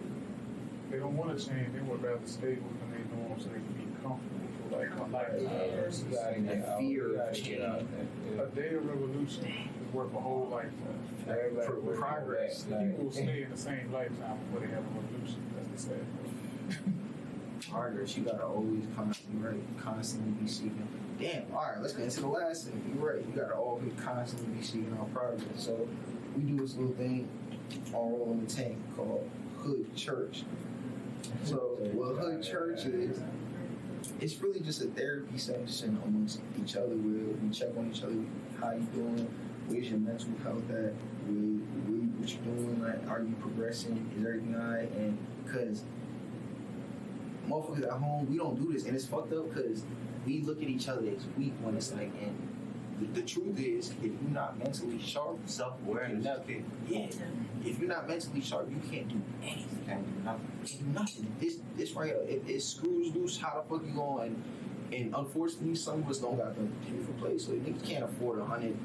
Speaker 6: They don't want to change. They would rather stay within their norm so they can be comfortable for like a lifetime. versus
Speaker 1: You gotta get out.
Speaker 3: fear
Speaker 1: You gotta
Speaker 3: of
Speaker 1: get out.
Speaker 6: a day of revolution is worth a whole lifetime.
Speaker 1: Everybody
Speaker 3: For
Speaker 1: working
Speaker 3: progress,
Speaker 1: back, like-
Speaker 6: People will stay in the same lifetime before they have a revolution. That's the sad part.
Speaker 3: Progress, you gotta always constantly be seeking. Damn, alright, let's get into the last thing. You're right, you gotta always constantly be seeking our progress. So we do this little thing on Roll in the Tank called Hood Church. So what Hood Church is, it's really just a therapy session amongst each other where we check on each other, how you doing, where's your mental health at, what you doing, like are you progressing, is everything alright? And cause motherfuckers at home, we don't do this, and it's fucked up because we look at each other as weak when it's like, and the truth is, if you're not mentally sharp,
Speaker 4: Self-awareness is key.
Speaker 3: yeah, if you're not mentally sharp, you can't do anything.
Speaker 4: Can't do nothing.
Speaker 3: You can't do nothing. This right here, if it screws loose, how the fuck you going? And unfortunately, some of us don't got the beautiful place, so niggas can't afford $100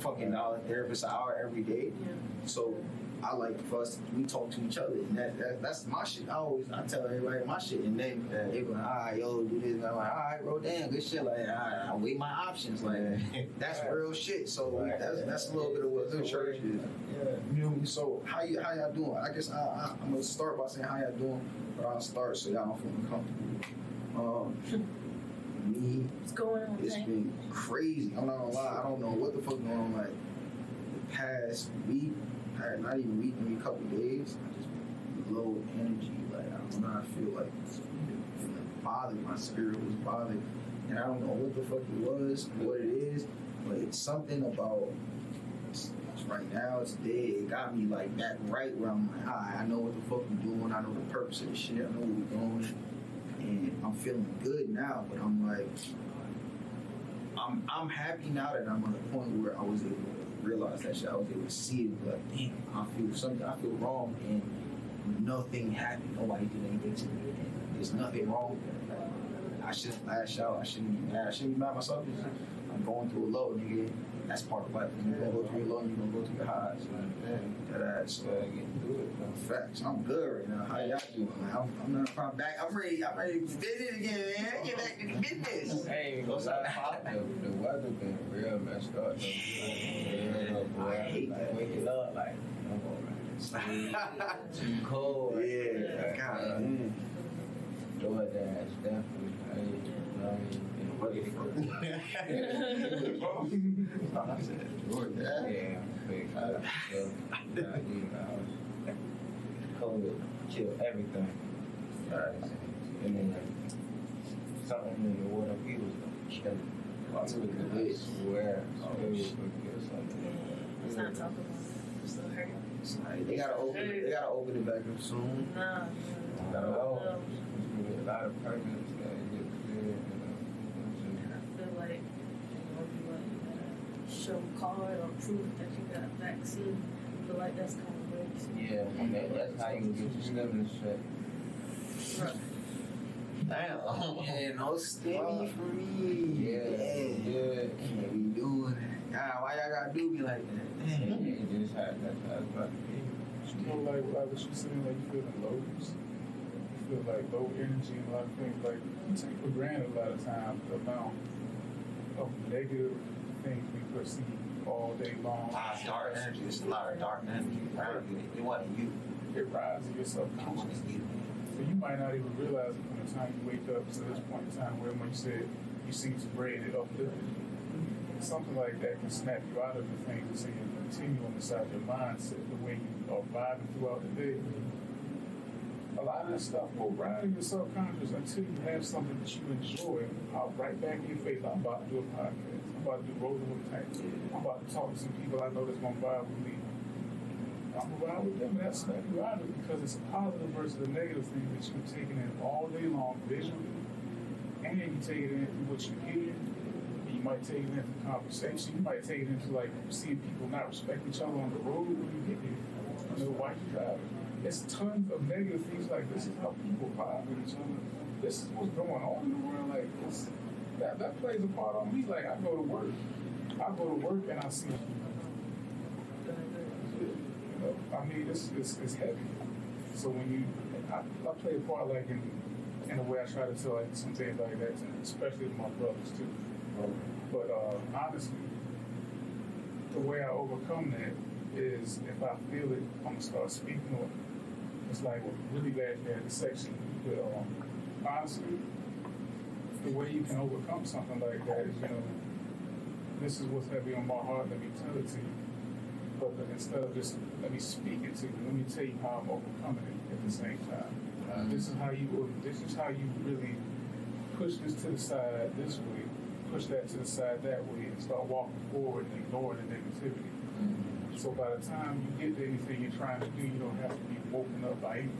Speaker 3: fucking therapist an hour every day.
Speaker 5: Yeah.
Speaker 3: So I like for us, we talk to each other, and that's my shit. I tell everybody my shit, and then they go, all right, yo, do this. And I'm like, all right, bro, damn, good shit. Like, all right, I weigh my options. Like, that's real shit. So that's a little bit of what Hood Church is.
Speaker 1: Yeah.
Speaker 3: You know what I mean? So how y'all doing? I guess I'm gonna start by saying how y'all doing, but I'll start so y'all don't feel uncomfortable. Me,
Speaker 5: What's going on,
Speaker 3: it's
Speaker 5: Tank?
Speaker 3: been crazy. I'm not gonna lie. I don't know what the fuck going on. Like the past week, not even week, maybe a couple days, I just been low energy. Like I don't know. I feel like it's been feeling bothered. My spirit was bothered, and I don't know what the fuck it was, what it is, but it's something about. It's right now, it's dead. It got me like that right where I'm like, alright, I know what the fuck we're doing. I know the purpose of the shit. I know what we're doing. And I'm feeling good now, but I'm like, I'm happy now that I'm on a point where I was able to realize that shit. I was able to see it, like, damn, I feel something, I feel wrong, and nothing happened. Nobody did anything to me. And there's nothing wrong. I shouldn't lash out. I shouldn't be mad. I shouldn't be mad at myself. I'm going through a low, nigga. That's part of life. You're gonna go through your low, and you're gonna go through your highs. That ass.
Speaker 1: Get through it.
Speaker 3: Facts. I'm good right now. How y'all doing, man? I'm not far back. I'm ready to spit it again, man. Get back to the business.
Speaker 1: Hey, go the weather been real messed up.
Speaker 3: I hate that.
Speaker 1: Waking up like, too cold.
Speaker 3: Yeah. God, man.
Speaker 1: DoorDash, definitely.
Speaker 3: I said, DoorDash.
Speaker 1: Yeah, big. COVID killed everything. And then something in the water, he was killing. I swear, it was kill something.
Speaker 5: Let's not talk about it. I'm still hurting.
Speaker 3: They gotta open it back up soon.
Speaker 5: Nah.
Speaker 1: No. A lot of pregnancy that get cleared.
Speaker 5: I feel like you gotta show card or proof that you got vaccine. I feel like that's kind of weird.
Speaker 1: Yeah, and that's how you get your stimulus check.
Speaker 5: Right.
Speaker 3: Damn. Yeah, no stimmy for me.
Speaker 1: Yeah.
Speaker 3: Can't be doing that. God, why y'all gotta do me like that? Damn.
Speaker 1: You just had that's about to be.
Speaker 6: You know, like what you saying, like you feeling lows. You feel like low energy and a lot of things. Like you take for granted a lot of times the amount of negative things we perceive all day long.
Speaker 4: Dark energy. It's a lot of dark energy. It wasn't you.
Speaker 6: It rises in your subconscious. So you might not even realize it from the time you wake up to this point in time where when you said you seen some bread, it uplifted you. Something like that can snap you out of the things and say you continue on inside your mindset, the way you are vibing throughout the day. A lot of that stuff will ride in your subconscious until you have something that you enjoy out right back in your face. I'm about to do a podcast. I'm about to do Rolling with Tank. I'm about to talk to some people I know that's going to vibe with me. I'm going to vibe with them, and that snap you out of it because it's a positive versus a negative thing that you're taking in all day long visually, and you take it in through what you hear. You might take it into conversation. You might take it into like seeing people not respect each other on the road when you get here. You know, why you driving? There's tons of negative things like this is how people vibe with each other. This is what's going on in the world. Like this, that plays a part on me. Like I go to work and I see. You know, I mean, it's heavy. So when I play a part like in a way I try to tell like some things like that, especially to my brothers too. But honestly, the way I overcome that is if I feel it, I'm gonna start speaking on it. It's like we're really glad you had the section. But honestly, the way you can overcome something like that is, you know, this is what's heavy on my heart. Let me tell it to you. But instead of just let me speak it to you, let me tell you how I'm overcoming it at the same time. This is how you really push this to the side this way, push that to the side that way, and start walking forward and ignore the negativity. So by the time you get to anything you're trying to do, you don't have to be woken up by anything.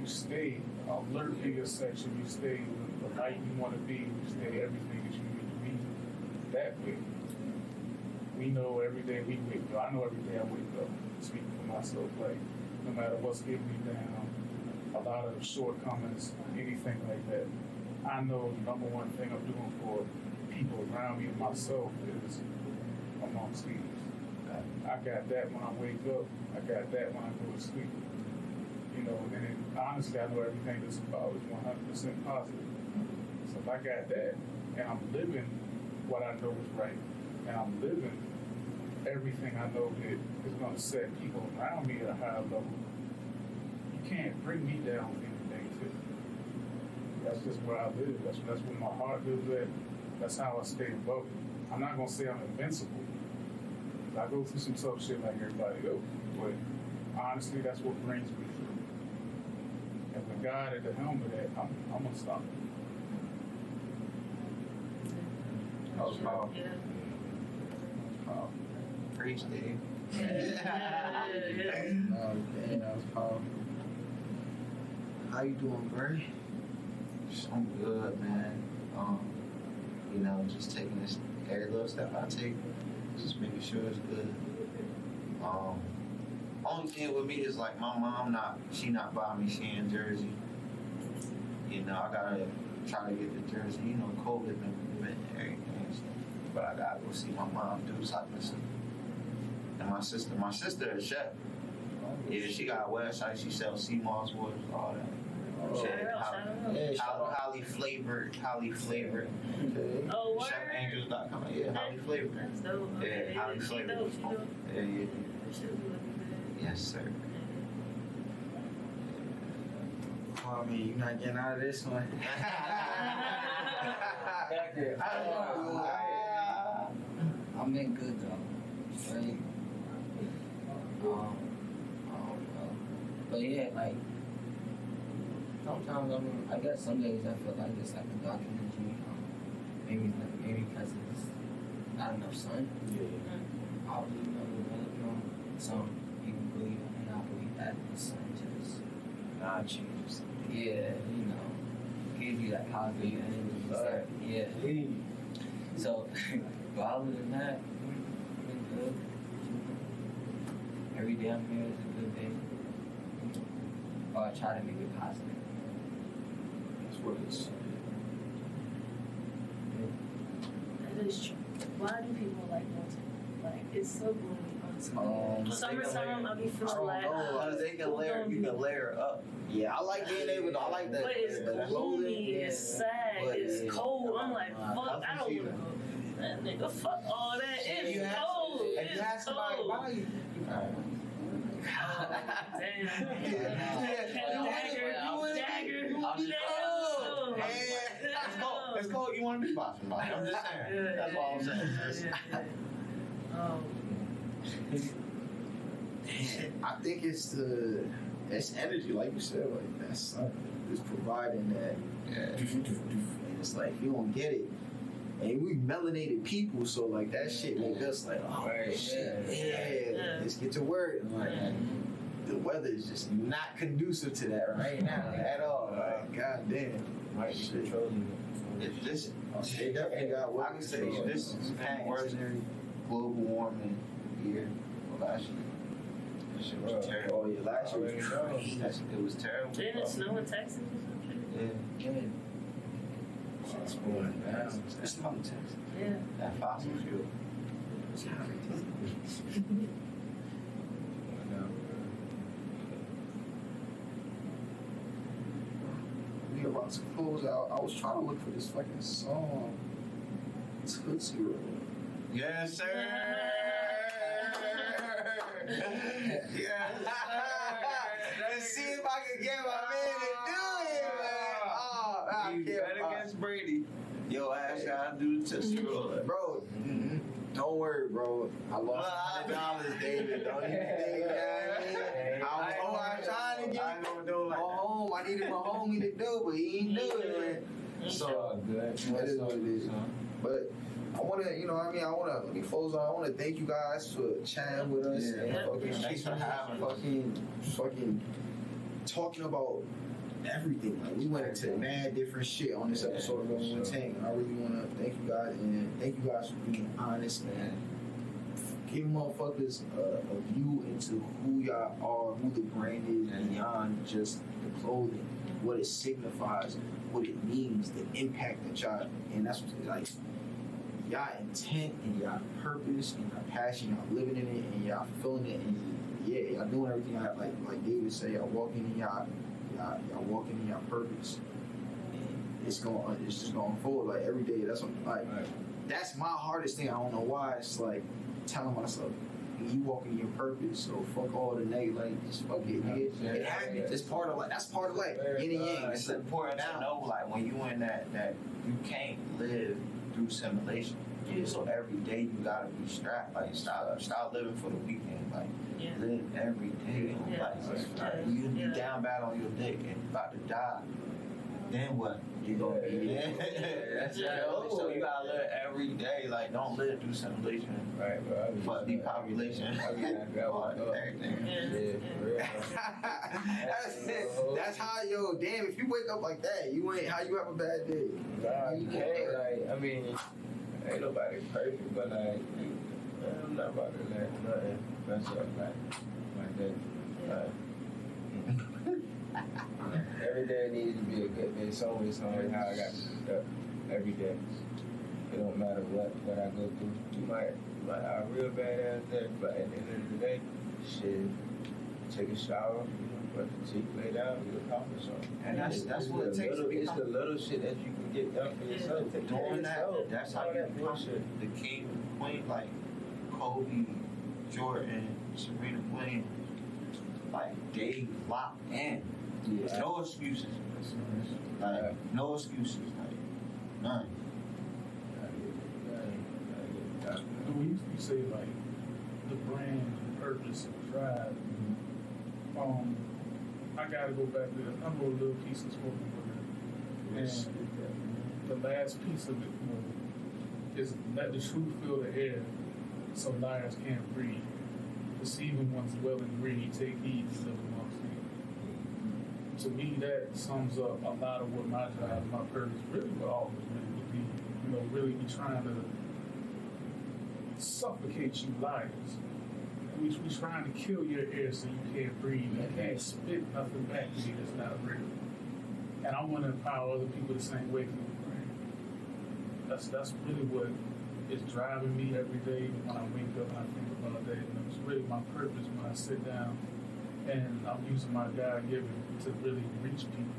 Speaker 6: You stay alert in your section, you stay the light you want to be, you stay everything that you need to be that way. We know every day we wake up. I know every day I wake up, speaking for myself, like no matter what's getting me down, a lot of shortcomings, anything like that. I know the number one thing I'm doing for people around me and myself is amongst these. I got that when I wake up. I got that when I go to sleep. You know, and then, honestly, I know everything that's about is 100% positive. So if I got that, and I'm living what I know is right, and I'm living everything I know that is going to set people around me at a higher level, you can't bring me down with any negativity. That's just where I live. That's where my heart lives at. That's how I stay above it. I'm not gonna say I'm invincible. I go through some tough shit like everybody else, but honestly, that's what brings me through. And the God at the helm of that, I'm unstoppable.
Speaker 3: That was powerful.
Speaker 5: Yeah.
Speaker 3: Powerful.
Speaker 4: Preach, Dave.
Speaker 5: Yeah.
Speaker 3: Oh, man, that was powerful. How you doing, Bray?
Speaker 4: I'm good, man. You know, just taking this every little step I take, just making sure it's good. Only thing with me is like my mom she not by me, she in Jersey. You know, I gotta try to get to Jersey. You know, COVID been everything, but I gotta go see my mom do something. And my sister is a chef. Yeah, she got a website. She sells sea moss waters, all that. Highly flavored.
Speaker 3: Okay.
Speaker 5: Oh, word.
Speaker 4: ChefAngels.com. Yeah, highly flavored.
Speaker 5: That's dope.
Speaker 4: Yeah,
Speaker 5: Okay.
Speaker 4: highly
Speaker 5: She
Speaker 4: flavored.
Speaker 5: dope. She dope.
Speaker 4: Yeah.
Speaker 5: That shit be looking
Speaker 4: Yes, sir.
Speaker 5: good.
Speaker 3: Oh, I mean, you not getting out of this one. Back there.
Speaker 7: I'm in good though. Straight. I don't know. But yeah, like sometimes I guess some days I feel like it's like a documentary. Maybe because it's not enough sun. I believe some people believe and I believe that the sun just
Speaker 3: God changes.
Speaker 7: yeah, you know, gives you that positive energy. It's like, yeah. So, but other than that, been good. Every day I'm here is a good day. Or I try to make it positive.
Speaker 3: That's what it's.
Speaker 5: That is true. Why do people like winter? Like, it's so gloomy. Summertime, I'll be feeling like,
Speaker 4: They can layer. You can layer up.
Speaker 3: Yeah, I like being able to. I like that.
Speaker 5: but it's
Speaker 3: that
Speaker 5: gloomy,
Speaker 7: yeah.
Speaker 5: it's sad,
Speaker 3: But
Speaker 5: it's
Speaker 3: yeah.
Speaker 5: cold. I'm like, fuck, I don't want to
Speaker 3: feeling.
Speaker 5: go. That nigga, fuck all that. It's cold.
Speaker 3: If you have
Speaker 5: It's
Speaker 3: somebody
Speaker 5: cold.
Speaker 3: buy you,
Speaker 5: Damn.
Speaker 4: It's cold. You want to be by somebody. I'm just saying. That's all I'm saying.
Speaker 3: I think it's energy, like you said, like that sun is providing that.
Speaker 4: Yeah.
Speaker 3: And it's like you don't get it. And we melanated people, so like that shit make us like, oh shit, yeah, let's get to work. And like the weather is just not conducive to that right now at all. Like, god damn.
Speaker 1: Might be controlling it.
Speaker 4: If this,
Speaker 3: They definitely got
Speaker 4: I
Speaker 3: work
Speaker 4: can say this is the worst global warming year of last year. That shit was terrible.
Speaker 3: Oh yeah, last year was crazy.
Speaker 4: It was terrible.
Speaker 5: Didn't it snow in Texas or something?
Speaker 4: Yeah.
Speaker 3: It's going down.
Speaker 4: It's not Texas.
Speaker 5: Yeah.
Speaker 4: That fossil fuel.
Speaker 3: We about to close out. I was trying to look for this fucking song. Tootsie Roll.
Speaker 4: Yes, sir. Yes, sir.
Speaker 3: Let's see if I can get my man to do it, man. Oh, I
Speaker 4: You
Speaker 3: can't.
Speaker 4: bet against Brady. Yo, ass gotta do the Tootsie Roll.
Speaker 3: Bro, don't worry, bro. I lost $100, David. Don't even think that. I was trying to get home. I needed my homie to do, but he ain't do it, man. So
Speaker 1: good.
Speaker 3: that is what it is. But I want to, you know what I mean? Let me close on. I want to thank you guys for chatting with us.
Speaker 4: Yeah.
Speaker 3: And fucking
Speaker 4: Thanks for having us.
Speaker 3: fucking talking about everything. Like, we went into mad different shit on this episode of Rolling with Tank. I really want to thank you guys, and thank you guys for being honest and give motherfuckers a view into who y'all are, who the brand is beyond just the clothing, what it signifies, what it means, the impact that y'all, and that's what, like, y'all intent and y'all purpose and y'all passion, y'all living in it and y'all fulfilling it, and yeah, y'all doing everything like David said, y'all walking in y'all walking in your purpose, and it's just gonna unfold like every day. That's what, like, that's my hardest thing. I don't know why. It's like telling myself, and you walking in your purpose. So fuck all the negative, like just fuck it, nigga. It happens. It's part of life. That's part of life. Yin and yang.
Speaker 4: It's important to know, like, when you in that you can't live through simulation. Yeah. So every day you gotta be strapped. Like, stop living for the weekend. Like, live every day. Like, you be down bad on your dick and about to die. Then what? You gonna be that's right. So you gotta live every day. Like, don't live through simulation.
Speaker 1: Right, bro.
Speaker 4: Fuck depopulation.
Speaker 1: Everything.
Speaker 3: That's how, yo, damn, if you wake up like that, you ain't, how you have a bad day?
Speaker 1: Nah, you can't, like, I mean, ain't nobody perfect, but, like, I'm not about to let nothing mess up like that. Every day needs to be a good day. It's always how I got up every day. It don't matter what I go through. You might have a real bad ass day, but at the end of the day, shit, take a shower, brush your teeth, lay down, you accomplish something.
Speaker 4: And that's what it takes.
Speaker 1: It's the little shit that you can get done for yourself.
Speaker 4: Doing that, that's how you become the king, queen, like Kobe, Jordan, Serena Williams. Like, they locked in. Yeah. No excuses. Like, no excuses. Like, none.
Speaker 6: And we used to say, like, the brand, purpose, and drive. I gotta go back there. I wrote a little piece of spoken word. And the last piece of it is let the truth fill the air so liars can't breathe. Deceiving one's well and greed, take heed to live amongst you. To me, that sums up a lot of what my drive, my purpose, really what all of us meant would be. You know, really be trying to suffocate you liars. We trying to kill your air so you can't breathe. You can't spit nothing back to you that's not real. And I want to empower other people the same way through the brain. That's really what is driving me every day when I wake up and I think about that. And it's really my purpose when I sit down and I'm using my God-given to really reach people.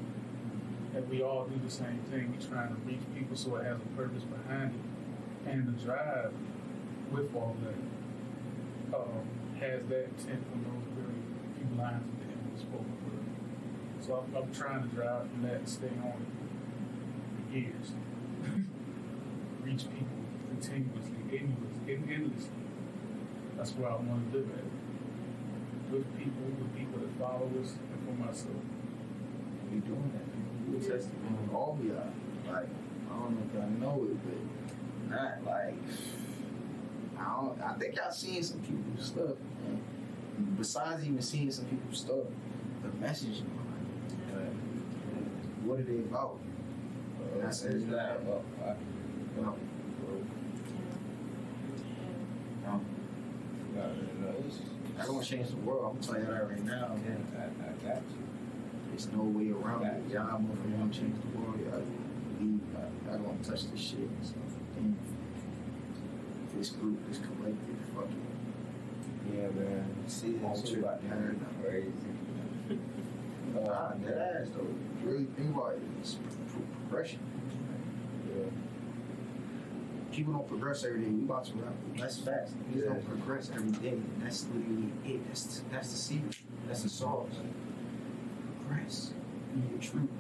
Speaker 6: And we all do the same thing. We're trying to reach people so it has a purpose behind it. And the drive with all that has that intent from those very few lines at the end of the spoken word. So I'm trying to drive from that and stay on it for years. Reach people continuously, endlessly. That's where I want to live at. With people that follow us, and for myself.
Speaker 3: We doing that. We testing all we are. Like, I don't know if y'all know it, but not like, I think y'all seen some people's stuff, man. Besides even seeing some people's stuff, the message, what are they about? That's it. I don't change the world. I'm telling you that right now.
Speaker 1: I got you.
Speaker 3: There's no way around it. Y'all motherfuckers want to change the world. Y'all leave. Y'all don't touch this shit. So, this group, this collective, fuck it.
Speaker 1: Yeah, man. Season 2 about to be crazy.
Speaker 3: That ass though. Really think about it. It's progression.
Speaker 1: Yeah.
Speaker 3: People don't progress every day. We about to rap less fast. Niggas don't progress every day. That's literally it. That's the secret. That's the sauce. Progress. Be your truth.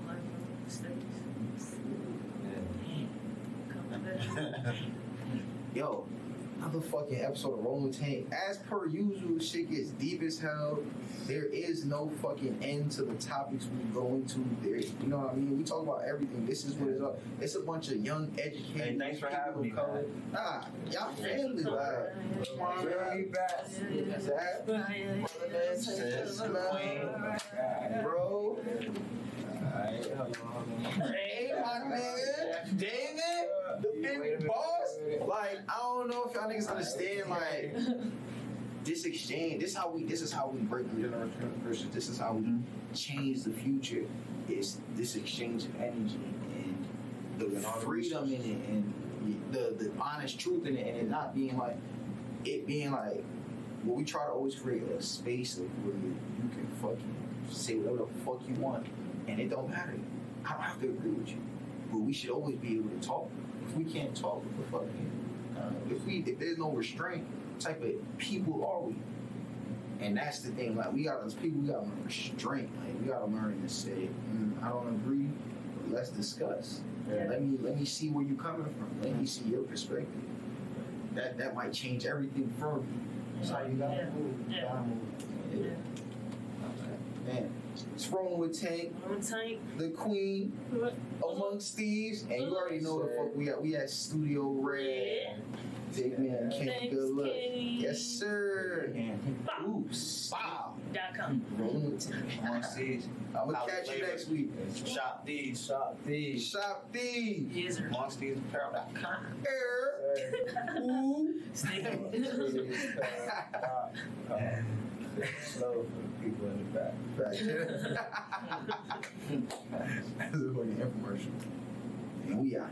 Speaker 3: Yo, another fucking episode of Rolling Tank. As per usual, shit gets deep as hell. There is no fucking end to the topics we go into. There, you know what I mean? We talk about everything. This is what it's up. It's a bunch of young, educated.
Speaker 4: Hey, thanks for having me, man.
Speaker 3: Nah, y'all family, like. Come on, man. We back. Bro. Hey, my nigga. David, the big boss. Like, I don't know if y'all niggas understand, like, this exchange. This is how we break the generational curses. This is how we change the future. Is this exchange of energy and the freedom in it and the honest truth in it, and it not being like it being like well, we try to always create a space of where you can fucking say whatever the fuck you want, and it don't matter. I don't have to agree with you, but we should always be able to talk. If we can't talk, what the fuck? If there's no restraint, type of people are we? And that's the thing. Like we got as people, we gotta learn restraint. Like we gotta learn to say, I don't agree. But let's discuss.
Speaker 5: Yeah.
Speaker 3: Let me see where you're coming from. Let me see your perspective. That might change everything for you.
Speaker 4: That's how you gotta
Speaker 5: Yeah.
Speaker 4: move. You
Speaker 5: Yeah.
Speaker 4: gotta move.
Speaker 5: Yeah.
Speaker 3: Man, it's rolling with Tank,
Speaker 5: One tank.
Speaker 3: the queen amongst thieves, and you already know the fuck we got. We at Studio Red.
Speaker 5: Yeah.
Speaker 3: Big man, Kenny,
Speaker 5: Thanks,
Speaker 3: good luck.
Speaker 5: Kenny.
Speaker 3: Yes, sir.
Speaker 5: Bow.
Speaker 3: Oops. Wow.
Speaker 5: .com.
Speaker 3: Rolling with Tank.
Speaker 4: Amongst these,
Speaker 3: I'm gonna catch you next week.
Speaker 4: Shop these.
Speaker 1: Shop these.
Speaker 3: Shop these.
Speaker 5: Yes, sir.
Speaker 4: Amongst these apparel.com.
Speaker 3: Ooh.
Speaker 5: Sneaky.
Speaker 1: Slow for the people in the back.
Speaker 3: That's a funny infomercial. And we out.